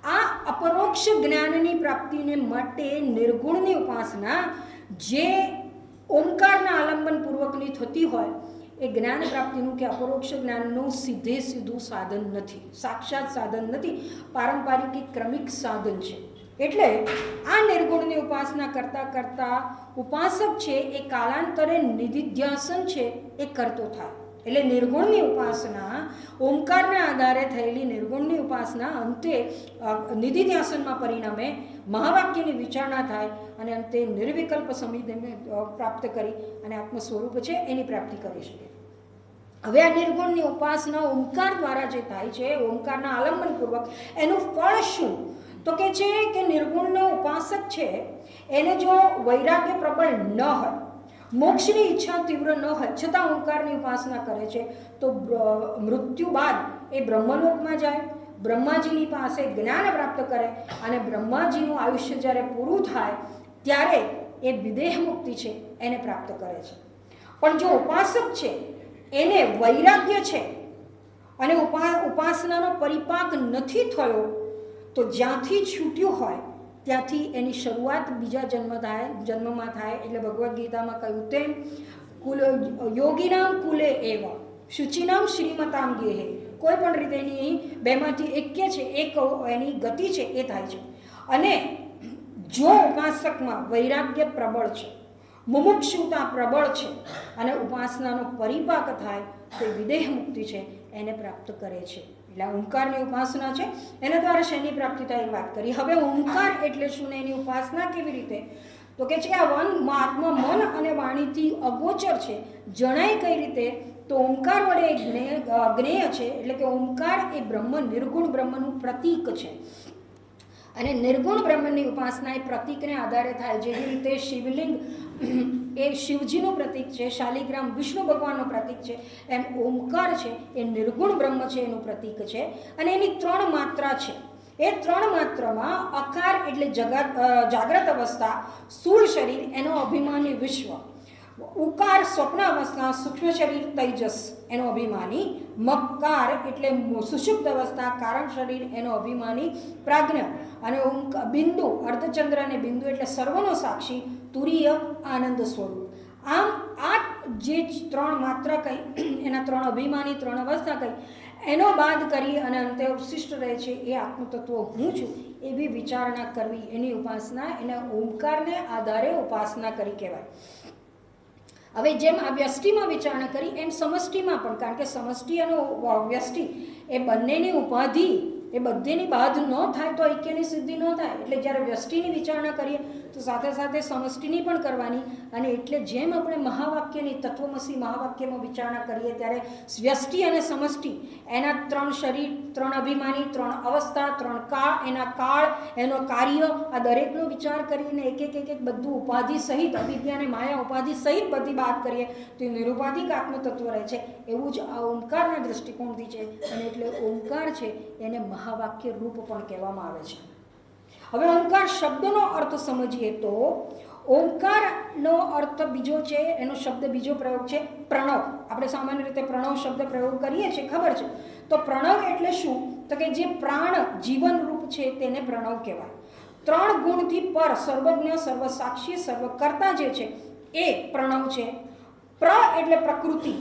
આ અપરોક્ષ જ્ઞાનની પ્રાપ્તિને માટે નિર્ગુણની ઉપાસના જે ઓમકારના આલંબનપૂર્વકની થતી હોય એ જ્ઞાન પ્રાપ્તિનું કે અપરોક્ષ જ્ઞાનનું સીધું સાધન નથી, સાક્ષાત સાધન નથી, પારંપરિક ક્રમિક સાધન છે. એટલે આ નિર્ગુણની ઉપાસના કરતાં કરતાં ઉપાસક છે એ કાલાંતરે નિધિધ્યાસન છે એ કરતો થાય. એટલે નિર્ગુણની ઉપાસના, ઓમકારના આધારે થયેલી નિર્ગુણની ઉપાસના અંતે નિધિધ્યાસનમાં પરિણમે, મહાવાક્યની વિચારણા થાય અને અંતે નિર્વિકલ્પ સમિતિને પ્રાપ્ત કરી અને આત્મ સ્વરૂપ છે એની પ્રાપ્તિ કરી શકે. હવે આ નિર્ગુણની ઉપાસના ઓમકાર દ્વારા જે થાય છે, ઓમકારના આલંબનપૂર્વક, એનું ફળ શું? તો કે છે કે નિર્ગુણનો ઉપાસક છે એને જો વૈરાગ્ય પ્રબળ ન હોય, મોક્ષની ઈચ્છા તીવ્ર ન હોય, છતાં ઓમકારની ઉપાસના કરે છે તો મૃત્યુ બાદ એ બ્રહ્મલોકમાં જાય, બ્રહ્માજીની પાસે જ્ઞાન પ્રાપ્ત કરે અને બ્રહ્માજીનું આયુષ્ય જ્યારે પૂરું થાય ત્યારે એ વિદેહ મુક્તિ છે એને પ્રાપ્ત કરે છે. પણ જો ઉપાસક છે એને વૈરાગ્ય છે અને ઉપાસનાનો પરિપાક નથી થયો તો જ્યાંથી છૂટ્યું હોય ત્યાંથી એની શરૂઆત બીજા જન્મમાં થાય. એટલે ભગવદ્ ગીતામાં કહ્યું તેમ યોગીનામ કુલે એવ શુચિનામ શ્રીમતામ ગેહે, કોઈ પણ રીતે એની બેમાંથી એક્ય છે, એક એની ગતિ છે એ થાય છે. અને જો ઉપાસકમાં વૈરાગ્ય પ્રબળ છે, મુમુક્ષુતા પ્રબળ છે અને ઉપાસનાનો પરિપાક થાય તો વિદેહ મુક્તિ છે એને પ્રાપ્ત કરે છે. એટલે ઓમકારની ઉપાસના છે એના દ્વારા શેની પ્રાપ્તિ થાય એ વાત કરી. હવે ઓમકાર એટલે શું ને એની ઉપાસના કેવી રીતે? તો કે છે આ આત્મા મન અને વાણીથી અગોચર છે, જણાય કઈ રીતે? તો ઓમકાર વડે જ્ઞેય છે. એટલે કે ઓમકાર એ બ્રહ્મ, નિર્ગુણ બ્રહ્મનું પ્રતીક છે અને નિર્ગુણ બ્રહ્મની ઉપાસના એ પ્રતીકને આધારે થાય. જેવી રીતે શિવલિંગ એ શિવજીનું પ્રતીક છે, શાલિગ્રામ વિષ્ણુ ભગવાનનું પ્રતીક છે, એમ ઓમકાર છે એ નિર્ગુણ બ્રહ્મ છે એનું પ્રતીક છે. અને એની 3 માત્રા છે. એ 3 માત્રામાં અકાર એટલે જાગ્રત અવસ્થા, સ્થૂળ શરીર એનો અભિમાની વિશ્વ, ઉકાર સ્વપ્ન અવસ્થા, સૂક્ષ્મ શરીર તૈજસ એનો અભિમાની, મકાર એટલે સુષુપ્ત અવસ્થા, કારણ શરીર એનો અભિમાની પ્રાજ્ઞ, અને બિંદુ અર્ધચંદ્ર અને બિંદુ એટલે સર્વનો સાક્ષી, તુરીય આનંદ સ્વરૂપ. આમ આ જે 3 માત્રા કહી, એના 3 અભિમાની 3 અવસ્થા કહી, એનો બાદ કરી અને અંતે અવશિષ્ટ રહે છે એ આત્મતત્વ હું છું એવી વિચારણા કરવી, એની ઉપાસના, એના ઓમકારને આધારે ઉપાસના કરી કહેવાય. હવે જેમ આ વ્યષ્ટિમાં વિચારણા કરી એમ સમષ્ટિમાં પણ, કારણ કે સમષ્ટિ અને વ્યષ્ટિ એ બંનેની ઉપાધિ એ બધેની બાદ ન થાય તો ઐક્યની સિદ્ધિ ન થાય. એટલે જ્યારે વ્યષ્ટિની વિચારણા કરીએ તો સાથે સાથે સમષ્ટિની પણ કરવાની. અને એટલે જેમ આપણે મહાવાક્યની તત્વમસી મહાવાક્યમાં વિચારણા કરીએ ત્યારે વ્યષ્ટિ અને સમષ્ટિ એના 3 શરીર, 3 અભિમાની, 3 અવસ્થા, 3 કાળ, એના કાળ, એનો કાર્ય, આ દરેકનો વિચાર કરીને એક એક બધું ઉપાધિ સહિત, અવિદ્યા અને માયા ઉપાધિ સહિત બધી વાત કરીએ તો નિરુપાધિક આત્મતત્વ રહે છે. એવું જ આ ઓમકારના દૃષ્ટિકોણથી છે. અને એટલે ઓમકાર છે એને મહાવાક્ય રૂપ પણ કહેવામાં આવે છે. હવે ઓમકાર શબ્દનો અર્થ સમજીએ તો ઓમકારનો અર્થ બીજો છે, એનો શબ્દ બીજો પ્રયોગ છે પ્રણવ. આપણે સામાન્ય રીતે પ્રણવ શબ્દ પ્રયોગ કરીએ છીએ, ખબર છે. તો પ્રણવ એટલે શું? તો કે જે પ્રાણ જીવન રૂપ છે તેને પ્રણવ કહેવાય. 3 ગુણથી પર, સર્વજ્ઞ, સર્વસાક્ષી, સર્વકર્તા જે છે એ પ્રણવ છે. પ્ર એટલે પ્રકૃતિ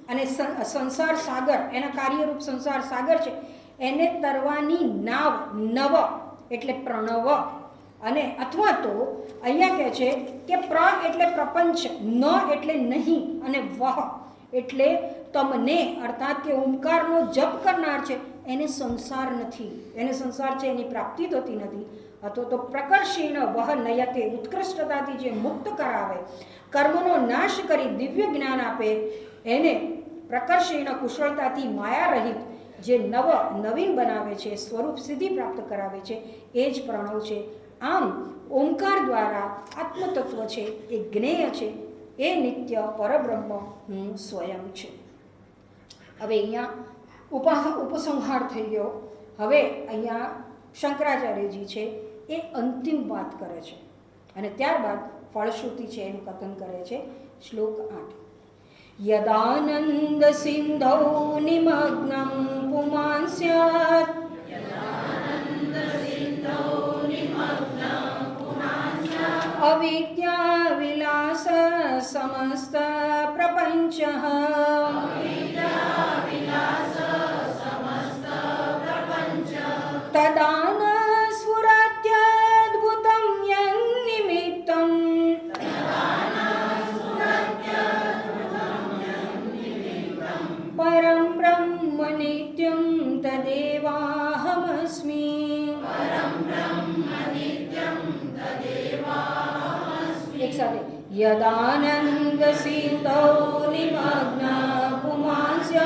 અને સંસાર સાગર, એના કાર્યરૂપ સંસાર સાગર છે એને તરવાની નાવ, નવ એટલે પ્રણવ. અને અથવા તો અહીંયા કહે છે કે પ્ર એટલે પ્રપંચ, ન એટલે નહીં, અને વહ એટલે તમને, અર્થાત કે ઓમકારનો જપ કરનાર છે એને સંસાર નથી, એને સંસાર છે એની પ્રાપ્તિ થતી નથી. અથવા તો પ્રકર્ષેણ વહ નયતે, ઉત્કૃષ્ટતાથી જે મુક્ત કરાવે, કર્મનો નાશ કરી દિવ્ય જ્ઞાન આપે, એને પ્રકર્ષેણ કુશળતાથી માયા રહિત જે નવીન બનાવે છે, સ્વરૂપ સિદ્ધિ પ્રાપ્ત કરાવે છે એ જ પ્રણવ છે. આમ ઓમકાર દ્વારા આત્મતત્વ છે એ જ્ઞેય છે, એ નિત્ય પરબ્રહ્મ હું સ્વયં છે. હવે અહીંયા ઉપસંહાર થઈ ગયો. હવે અહીંયા શંકરાચાર્યજી છે એ અંતિમ વાત કરે છે અને ત્યારબાદ ફળશ્રુતિ છે એનું કથન કરે છે. શ્લોક 8. યદાનંદ સિંધૌ નિમગ્નં પુમાન સ્યાત, अविद्या विलास समस्त प्रपंच तदान स्फुरत्यद्भुतं यन्निमित्तं परं ब्रह्म नित्यं तदेवाहमस्मि। एक साथ यदानंद सिंधौ निमग्ना पुमांस्य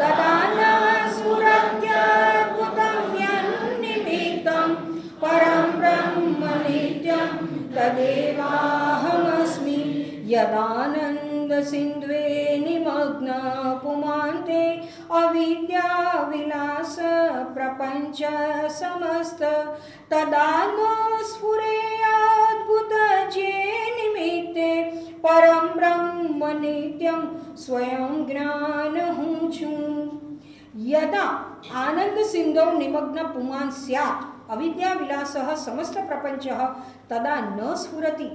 तदान स्फुरत्यद्भुतं यन्निमित्तं परं ब्रह्म नित्यं तदेवाहमस्मि। यदानंद सिन्ध्वे निमग्न पुमान्ते अविद्या विलास प्रपंच समस्त तदा न स्फुरेयाद्भुत जे निमित्ते परम ब्रह्म नित्यं स्वयं ज्ञान हूँ छूं। यदा आनंद सिंधौ निमग्न पुमान् स्यात् अविद्या विलासः समस्त प्रपंचः तदा न स्फुरति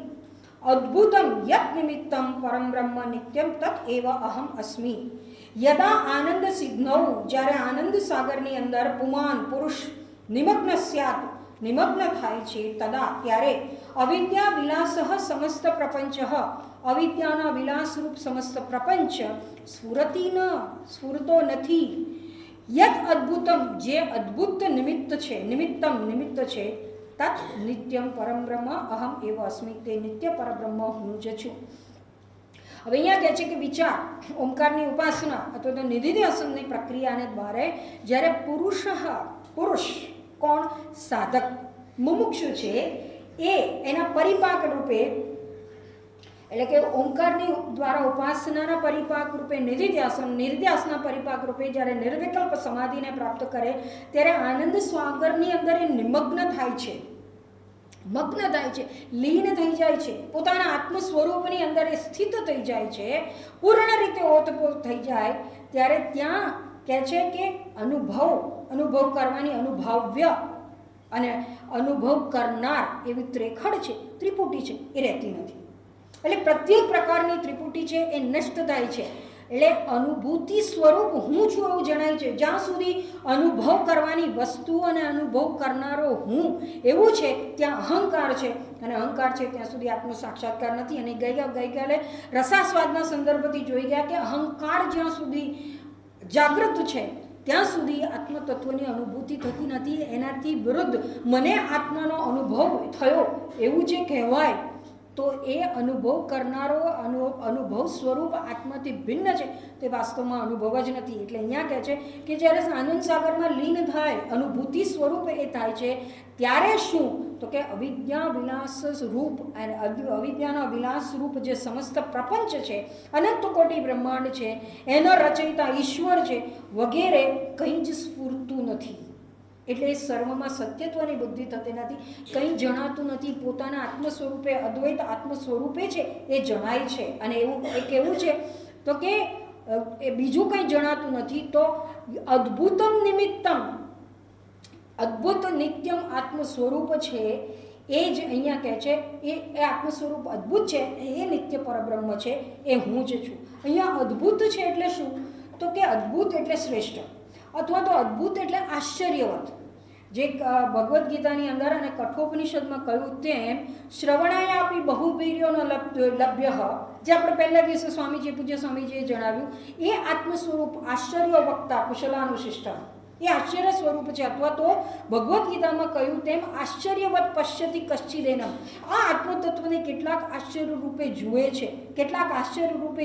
अद्भुतं यत् निमित्तं परम ब्रह्म नित्यं तत् एव अहम अस्मि। यदा आनंद सिंधौ જ્યારે આનંદ સાગરની અંદર પુમાન પુરુષ નિમગ્ન સ્યાત નિમગ્ન થાય છે તદા ત્યારે અવિદ્યા વિલાસઃ સમસ્ત પ્રપંચઃ અવિદ્યાના વિલાસરૂપ સમસ્ત પ્રપંચ સ્ફુરતિ ન સ્ફુરતો નથી યત અદ્ભુતમ જે અદ્ભુત નિમિત્ત છે નિમિત્ત છે તत् નિત્યમ પરમ બ્રહ્મ અહમ એવ અસ્મિ તે નિત્ય પરબ્રહ્મ હું જ છું। હવે અહીંયા કહે છે કે વિચાર ઓમકારની ઉપાસના અથવા તો નિધિધ્યાસનની પ્રક્રિયાને દ્વારે જ્યારે પુરુષ કોણ સાધક મુમુક્ષુ છે એ એના પરિપાક રૂપે એટલે કે ઓમકારની દ્વારા ઉપાસનાના પરિપાક રૂપે નિધિધ્યાસના પરિપાક રૂપે જ્યારે નિર્વિકલ્પ સમાધિને પ્રાપ્ત કરે ત્યારે આનંદ સાગરની અંદર એ નિમગ્ન થાય છે મગ્ન થાય છે લીન થઈ જાય છે પોતાના આત્મ સ્વરૂપની અંદર એ સ્થિત થઈ જાય છે પૂર્ણ રીતે ઓતપ્રોત થઈ જાય ત્યારે ત્યાં કહે છે કે અનુભવ કરવાની અનુભવ્ય અને અનુભવ કરનાર એવી ત્રેખડ છે ત્રિપુટી છે એ રહેતી નથી એટલે પ્રત્યેક પ્રકારની ત્રિપુટી છે એ નષ્ટ થાય છે એટલે અનુભૂતિ સ્વરૂપ હું છું એવું જણાય છે જ્યાં સુધી અનુભવ કરવાની વસ્તુ અને અનુભવ કરનારો હું એવું છે ત્યાં અહંકાર છે અને અહંકાર છે ત્યાં સુધી આત્મ સાક્ષાત્કાર નથી અને ગઈકાલે રસાસ્વાદના સંદર્ભથી જોઈ ગયા કે અહંકાર જ્યાં સુધી જાગૃત છે ત્યાં સુધી આત્મતત્વની અનુભૂતિ થતી નથી એનાથી વિરુદ્ધ મને આત્માનો અનુભવ થયો એવું જે કહેવાય તો એ અનુભવ કરનારો અનુભવ સ્વરૂપ આત્માથી ભિન્ન છે તે વાસ્તવમાં અનુભવ જ નથી। એટલે અહીંયા કહે છે કે જ્યારે આનંદ સાગરમાં લીન થાય અનુભૂતિ સ્વરૂપ એ થાય છે ત્યારે શું તો કે અવિદ્યા વિલાસ રૂપ અને અવિદ્યાના વિલાસ રૂપ જે સમસ્ત પ્રપંચ છે અનંત કોટી બ્રહ્માંડ છે એનો રચયિતા ઈશ્વર છે વગેરે કંઈ જ સ્ફૂરતું નથી। એટલે એ સર્વમાં સત્યત્વની બુદ્ધિ થતી નથી કંઈ જણાતું નથી પોતાના આત્મ સ્વરૂપે અદ્વૈત આત્મ સ્વરૂપે છે એ જણાય છે અને એવું એ કેવું છે તો કે એ બીજું કંઈ જણાતું નથી તો અદ્ભુતમ નિમિત્તમ અદ્ભુત નિત્યમ આત્મ સ્વરૂપ છે એ જ અહીંયા કહે છે એ આત્મ સ્વરૂપ અદ્ભુત છે એ નિત્ય પરબ્રહ્મ છે એ હું જ છું। અહીંયા અદ્ભુત છે એટલે શું તો કે અદ્ભુત એટલે શ્રેષ્ઠ અથવા તો અદ્ભુત એટલે આશ્ચર્યવત જે ભગવદ્ ગીતાની અંદર અને કઠોપનિષદમાં કહ્યું તેમ શ્રવણાય આપી બહુવીર્યોનો લભ્ય જે આપણે પહેલા દિવસે પૂજ્ય સ્વામીજીએ જણાવ્યું એ આત્મ સ્વરૂપ આશ્ચર્ય વક્તા કુશલાનુશિષ્ટ એ આશ્ચર્ય સ્વરૂપ છે અથવા તો ભગવદ્ ગીતામાં કહ્યું તેમ આશ્ચર્યવત પશ્યતિ કશ્ચિદેનમ આ આત્મતત્વને કેટલાક આશ્ચર્ય રૂપે જુએ છે કેટલાક આશ્ચર્ય રૂપે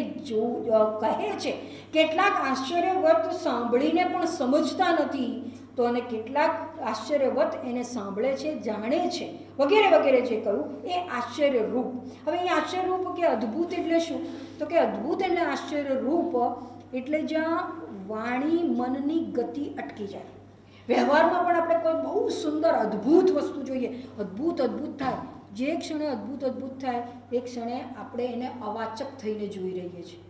કહે છે કેટલાક આશ્ચર્યવત સાંભળીને પણ સમજતા નથી તો અને કેટલાક આશ્ચર્યવત એને સાંભળે છે જાણે છે વગેરે વગેરે જે કહ્યું એ આશ્ચર્ય રૂપ। હવે અહીં આશ્ચર્ય રૂપ કે અદ્ભુત એટલે શું તો કે અદ્ભુત એટલે આશ્ચર્ય રૂપ એટલે જ્યાં વાણી મનની ગતિ અટકી જાય વ્યવહારમાં પણ આપણે કોઈ બહુ સુંદર અદ્ભુત વસ્તુ જોઈએ અદ્ભુત થાય જે ક્ષણે અદ્ભુત થાય એ ક્ષણે આપણે એને અવાચક થઈને જોઈ રહીએ છીએ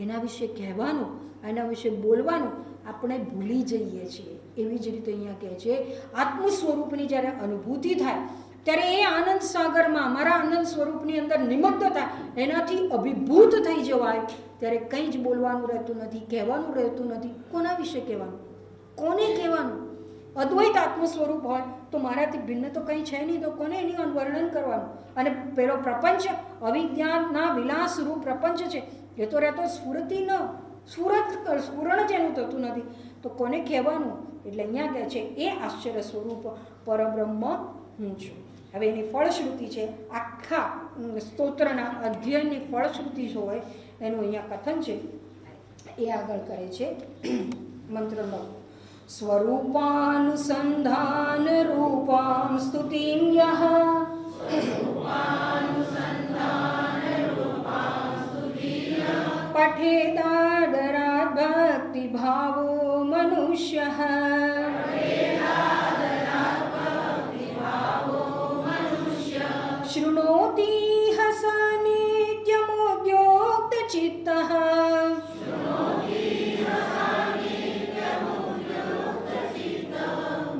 એના વિશે કહેવાનું, એના વિશે બોલવાનું આપણે ભૂલી જઈએ છીએ. એવી જ રીતે અહીંયા કહે છે આત્મ સ્વરૂપની જ્યારે અનુભૂતિ થાય ત્યારે એ આનંદ સાગરમાં, મારા આનંદ સ્વરૂપની અંદર નિમગ્ન થાય, એનાથી અભિભૂત થઈ જવાય ત્યારે કંઈ જ બોલવાનું રહેતું નથી, કહેવાનું રહેતું નથી. કોના વિશે કહેવાનું, કોને કહેવાનું? અદ્વૈત આત્મ સ્વરૂપ હોય તો મારાથી ભિન્ન તો કંઈ છે નહીં, તો કોને એની વર્ણન કરવાનું? અને પેલો પ્રપંચ અવિજ્ઞાનના વિલાસરૂપ પ્રપંચ છે, એ તો રહેતો સ્ફુરતિ ન સ્ફુરણ જ એનું થતું નથી, તો કોને કહેવાનું? એટલે અહીંયા કહે છે એ આશ્ચર્ય સ્વરૂપ પરબ્રહ્મ હું છું. હવે એની ફળશ્રુતિ છે, આખા સ્તોત્રના અધ્યયનની ફળશ્રુતિ જો હોય એનું અહીંયા કથન છે, એ આગળ કરે છે મંત્ર 9. સ્વરૂપાનુસંધાન રૂપામ સ્તુતિમ યહ પઠેદાદરાદ ભક્તિ ભાવો મનુષ્યઃ શૃણોતિ સ નિત્યમોદ્યોક્ત ચિત્તઃ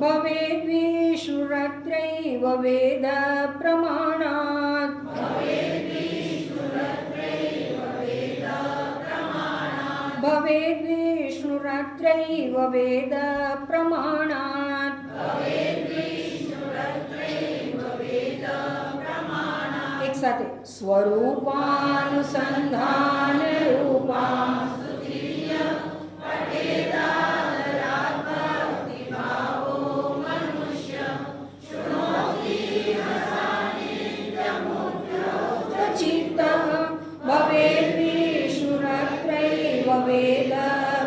ભવેદ વિષ્ણુરત્રૈવ વેદ પ્રમાણાત ભવેદ વિષ્ણુરત્રૈવ વેદ પ્રમાણાત. એક સાથે સ્વરૂપાનુસંધાન રૂપા ચિત્ત ભવેદ વિષ્ણુરત્રૈવ વેદ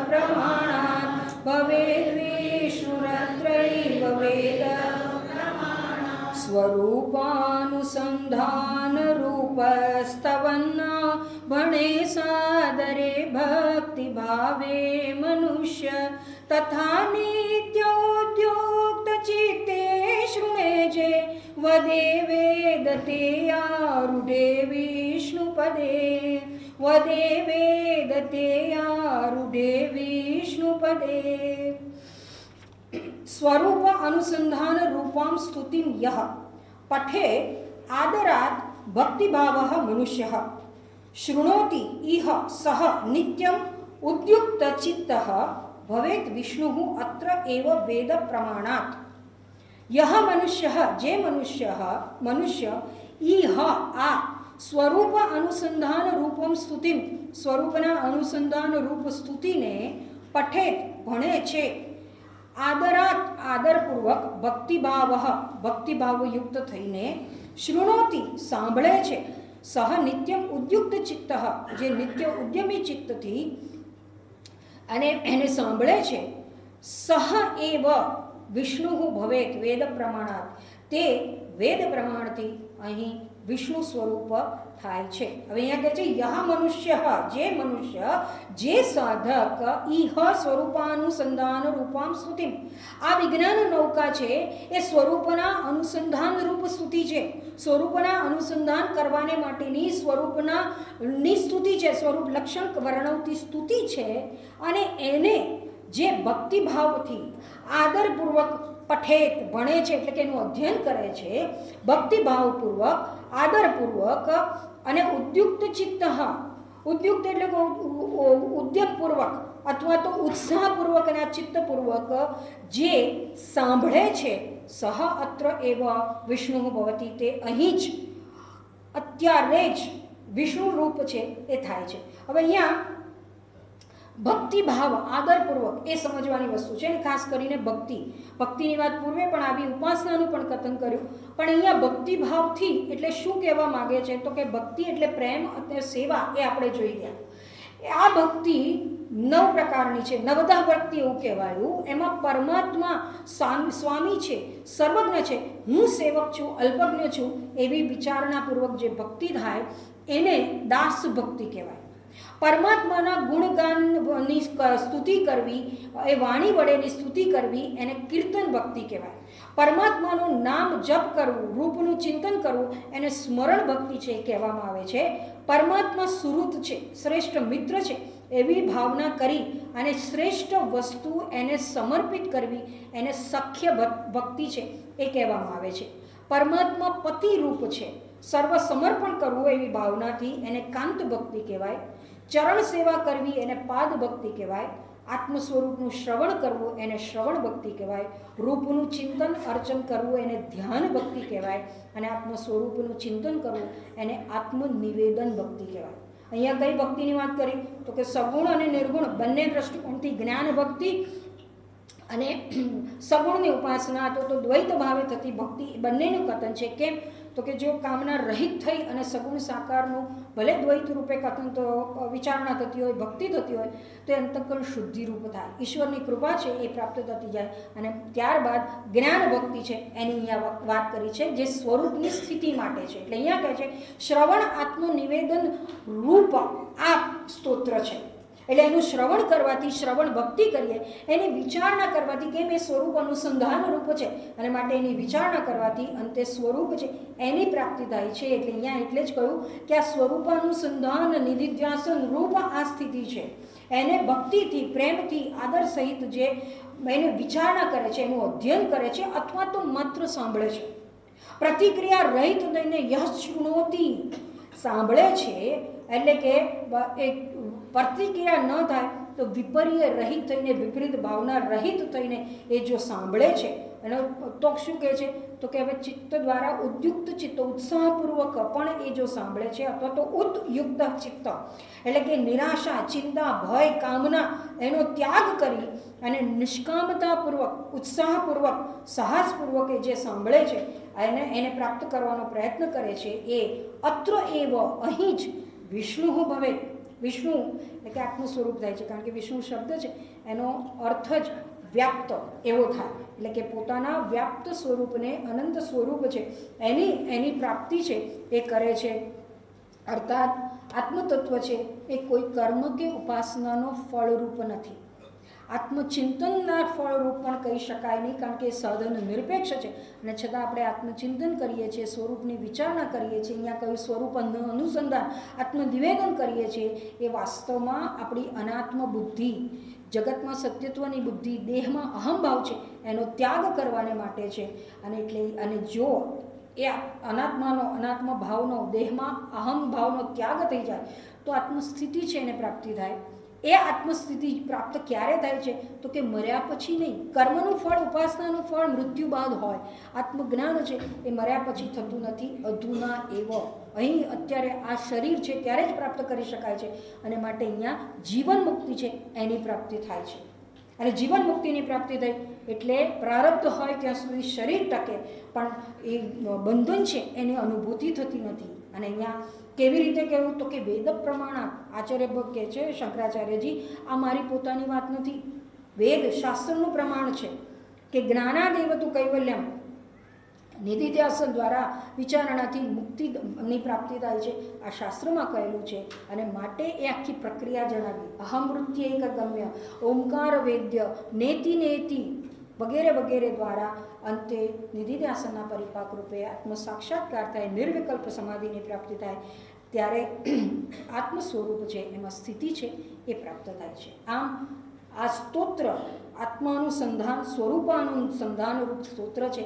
પ્રમાણાત ભવેદ વિષ્ણુરત્રૈવ વેદ સ્વરૂપાનુસંધાન રૂપસ્તવન્ના ભણે સાદરે ભક્તિ ભાવે મનુષ્ય તથા નિત્યોદ્યોક્ત ચિત્તે શૃણે જે વદે વેદ તે આરૂઢે વિષ્ણુપદે વદે વેદ તે આરૂઢે વિષ્ણુપદે. સ્વરૂપ અનુસંધાન રૂપામ સ્તુતિમ યહ પઠે આદરાત ભક્તિભાવઃ મનુષ્યઃ શૃણોતિ ઇહ સહ નિત્યમ ઉદ્યુક્ત ચિત્તઃ ભવેત વિષ્ણુઃ અત્ર એવ વેદ પ્રમાણાત. યહ મનુષ્યઃ જે મનુષ્ય ઇહ આ સ્વરૂપ અનુસંધાન રૂપમ સ્તુતિમ સ્વરૂપના અનુસંધાન રૂપ સ્તુતિને પઠેત ભણે છે, આદરાત આદરપૂર્વક ભક્તિભાવયુક્ત થઈને, શૃણોતિ સાંભળે છે, સહ નિત્યમ ઉદ્યુક્ત ચિત્ત જે નિત્ય ઉદ્યમી ચિત્તથી અને એને સાંભળે છે, સહ એવ વિષ્ણુ ભવેત વેદ પ્રમાણાત તે વેદ પ્રમાણથી અહીં વિષ્ણુ સ્વરૂપ થાય છે. હવે અહીંયા કહે છે યહ મનુષ્ય જે સાધક ઇહ સ્વરૂપાનુસંધાન રૂપામ સ્તુતિમ. આ વિજ્ઞાન નૌકા છે એ સ્વરૂપના અનુસંધાન રૂપ સ્તુતિ છે, સ્વરૂપના અનુસંધાન કરવાને માટેની સ્વરૂપની સ્તુતિ છે, સ્વરૂપ લક્ષણ વર્ણવતી સ્તુતિ છે. અને એને જે ભક્તિભાવથી આદરપૂર્વક પઠેત ભણે છે એટલે કે એનું અધ્યયન કરે છે, ભક્તિભાવપૂર્વક આદરપૂર્વક અને ઉદ્યુક્ત ચિત્ત, ઉદ્યુક્ત એટલે કે ઉદ્યમપૂર્વક અથવા તો ઉત્સાહપૂર્વક અને ચિત્તપૂર્વક જે સાંભળે છે, સહ અત્ર એવ વિષ્ણુ ભવતી તે અહીં જ અત્યારે જ વિષ્ણુ રૂપ છે એ થાય છે. હવે અહીંયા ભક્તિભાવ આદરપૂર્વક એ સમજવાની વસ્તુ છે, ખાસ કરીને ભક્તિની વાત પૂર્વે પણ આવી, ઉપાસનાનું પણ કથન કર્યું, પણ અહીંયા ભક્તિભાવથી એટલે શું કહેવા માગે છે તો કે ભક્તિ એટલે પ્રેમ અને સેવા, એ આપણે જોઈ ગયા. આ ભક્તિ 9 પ્રકારની છે, નવધા ભક્તિ એવું કહેવાયું. એમાં પરમાત્મા સ્વામી છે, સર્વજ્ઞ છે, હું સેવક છું, અલ્પજ્ઞ છું, એવી વિચારણાપૂર્વક જે ભક્તિ થાય એને દાસ ભક્તિ કહેવાય. પરમાત્માના ગુણગાનની સ્તુતિ કરવી, એ વાણી વડેની સ્તુતિ કરવી એને કીર્તન ભક્તિ કહેવાય. પરમાત્માનું નામ જપ કરવું, રૂપનું ચિંતન કરવું એને સ્મરણ ભક્તિ છે કહેવામાં આવે છે. પરમાત્મા સુહૃત છે, શ્રેષ્ઠ મિત્ર છે એવી ભાવના કરી અને શ્રેષ્ઠ વસ્તુ એને સમર્પિત કરવી, એને સખ્ય ભક્તિ છે એ કહેવામાં આવે છે. પરમાત્મા પતિ રૂપ છે, સર્વ સમર્પણ કરવું એવી ભાવનાથી એને કાંત ભક્તિ કહેવાય. ચરણ સેવા કરવી એને પાદ ભક્તિ કહેવાય. આત્મ સ્વરૂપનું શ્રવણ કરવું એને શ્રવણ ભક્તિ કહેવાય. રૂપનું ચિંતન અર્ચન કરવું એને ધ્યાન ભક્તિ કહેવાય. અને આત્મ સ્વરૂપનું ચિંતન કરવું એને આત્મનિવેદન ભક્તિ કહેવાય. અહીંયા કઈ ભક્તિની વાત કરી તો કે સગુણ અને નિર્ગુણ બંને દ્રષ્ટિકોણથી જ્ઞાન ભક્તિ અને સગુણની ઉપાસના તો દ્વૈત ભાવે થતી ભક્તિ બંનેનું કથન છે. કેમ તો કે જો કામના રહિત થઈ અને સગુણ સાકારનું ભલે દ્વૈત રૂપે કથન તો વિચારણા થતી હોય, ભક્તિ થતી હોય, તો એ અંતઃકરણ શુદ્ધિ રૂપ થાય. ઈશ્વરની કૃપા છે એ પ્રાપ્ત થતી જાય. અને ત્યારબાદ જ્ઞાન ભક્તિ છે એની અહીંયા વાત કરી છે જે સ્વરૂપની સ્થિતિ માટે છે. એટલે અહીંયા કહે છે શ્રવણ આત્મનિવેદન રૂપ આ સ્તોત્ર છે. એટલે એનું શ્રવણ કરવાથી, શ્રવણ ભક્તિ કરીએ, એની વિચારણા કરવાથી, કેમ એ સ્વરૂપ અનુસંધાન રૂપ છે અને માટે એની વિચારણા કરવાથી અંતે સ્વરૂપ છે એની પ્રાપ્તિ થાય છે. એટલે અહીંયા એટલે જ કહ્યું કે આ સ્વરૂપાનુસંધાન નિધિધ્યાસન રૂપ આ સ્થિતિ છે. એને ભક્તિથી, પ્રેમથી, આદર સહિત જે એને વિચારણા કરે છે, એનું અધ્યયન કરે છે અથવા તો માત્ર સાંભળે છે, પ્રતિક્રિયા રહિત થઈને યહ શૃણોતી સાંભળે છે, એટલે કે એક પ્રતિક્રિયા ન થાય તો વિપર્ય રહિત થઈને, વિપરીત ભાવના રહિત થઈને એ જો સાંભળે છે એનો તો શું કહે છે તો કે હવે ચિત્ત દ્વારા ઉદ્યુક્ત ચિત્ત, ઉત્સાહપૂર્વક પણ એ જો સાંભળે છે અથવા તો ઉદયુક્ત ચિત્ત એટલે કે નિરાશા, ચિંતા, ભય, કામના એનો ત્યાગ કરી અને નિષ્કામતાપૂર્વક, ઉત્સાહપૂર્વક, સાહસપૂર્વક એ જે સાંભળે છે એને પ્રાપ્ત કરવાનો પ્રયત્ન કરે છે એ અત્ર એવ અહીં જ વિષ્ણુ ભવે. વિષ્ણુ એટલે કે આત્મ સ્વરૂપ થાય છે. કારણ કે વિષ્ણુ શબ્દ છે એનો અર્થ જ વ્યાપ્ત એવો થાય. એટલે કે પોતાના વ્યાપ્ત સ્વરૂપને, અનંત સ્વરૂપ છે એની પ્રાપ્તિ છે એ કરે છે. અર્થાત આત્મતત્વ છે એ કોઈ કર્મ કે ઉપાસનાનો ફળરૂપ નથી. આત્મચિંતનના ફળરૂપ પણ કહી શકાય નહીં, કારણ કે એ સાધન નિરપેક્ષ છે અને છતાં આપણે આત્મચિંતન કરીએ છીએ, સ્વરૂપની વિચારણા કરીએ છીએ, અહીંયા કયું સ્વરૂપ અનુસંધાન, આત્મનિવેદન કરીએ છીએ, એ વાસ્તવમાં આપણી અનાત્મ બુદ્ધિ, જગતમાં સત્યત્વની બુદ્ધિ, દેહમાં અહમભાવ છે એનો ત્યાગ કરવાને માટે છે. અને જો એ અનાત્મ ભાવનો, દેહમાં અહમભાવનો ત્યાગ થઈ જાય તો આત્મસ્થિતિ છે એને પ્રાપ્તિ થાય. એ આત્મસ્થિતિ પ્રાપ્ત ક્યારે થાય છે તો કે મર્યા પછી નહીં. કર્મનું ફળ, ઉપાસનાનું ફળ મૃત્યુ બાદ હોય. આત્મજ્ઞાન છે એ મર્યા પછી થતું નથી. અધુના એવ, અહીં અત્યારે આ શરીર છે ત્યારે જ પ્રાપ્ત કરી શકાય છે. અને માટે અહીંયા જીવન મુક્તિ છે એની પ્રાપ્તિ થાય છે. અને જીવન મુક્તિની પ્રાપ્તિ થઈ એટલે પ્રારબ્ધ હોય ત્યાં સુધી શરીર ટકે, પણ એ બંધન છે એની અનુભૂતિ થતી નથી. અને અહીંયા કેવી રીતે કહેવું તો કે વેદ પ્રમાણ, આચાર્ય કહે છે શંકરાચાર્યજી, આ મારી પોતાની વાત નથી, વેદ શાસ્ત્રનું પ્રમાણ છે કે જ્ઞાનાદેવતુ કૈવલ્યમ, નિધિધ્યાસન દ્વારા વિચારણાથી મુક્તિની પ્રાપ્તિ થાય છે. આ શાસ્ત્રમાં કહેલું છે. અને માટે એ આખી પ્રક્રિયા જણાવી. અહમૃત્ય એક ગમ્ય, ઓમકાર વેદ્ય, નેતિ નેતિ વગેરે વગેરે દ્વારા અંતે નિધિધ્યાસનના પરિપાક રૂપે આત્મ સાક્ષાત્કાર થાય, નિર્વિકલ્પ સમાધિની પ્રાપ્તિ થાય. ત્યારે આત્મ સ્વરૂપ છે એમાં સ્થિતિ છે એ પ્રાપ્ત થાય છે. આમ આ સ્તોત્ર આત્માનુસંધાન, સ્વરૂપાનુસંધાન રૂપ સ્તોત્ર છે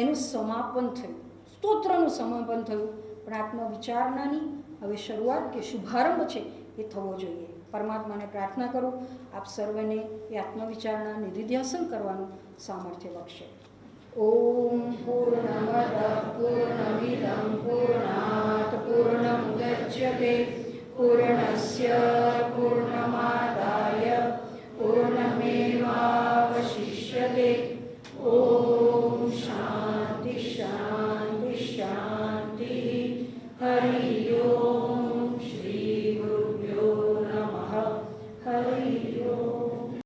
એનું સમાપન થયું, સ્તોત્રનું સમાપન થયું. પણ આત્મવિચારણાની હવે શરૂઆત કે શુભારંભ છે એ થવો જોઈએ. પરમાત્માને પ્રાર્થના કરું આપ સર્વને એ આત્મવિચારણા, નિધિધ્યાસન કરવાનું સામર્થ્ય બક્ષે. ઓમ પૂર્ણમદ પૂર્ણમિદં પૂર્ણાત પૂર્ણમુદચ્યતે પૂર્ણસ્ય પૂર્ણમાદાય પૂર્ણમેવાવશિષ્યતે. ઓમ શાંતિ શાંતિ શાંતિ. હરિ ઓમ.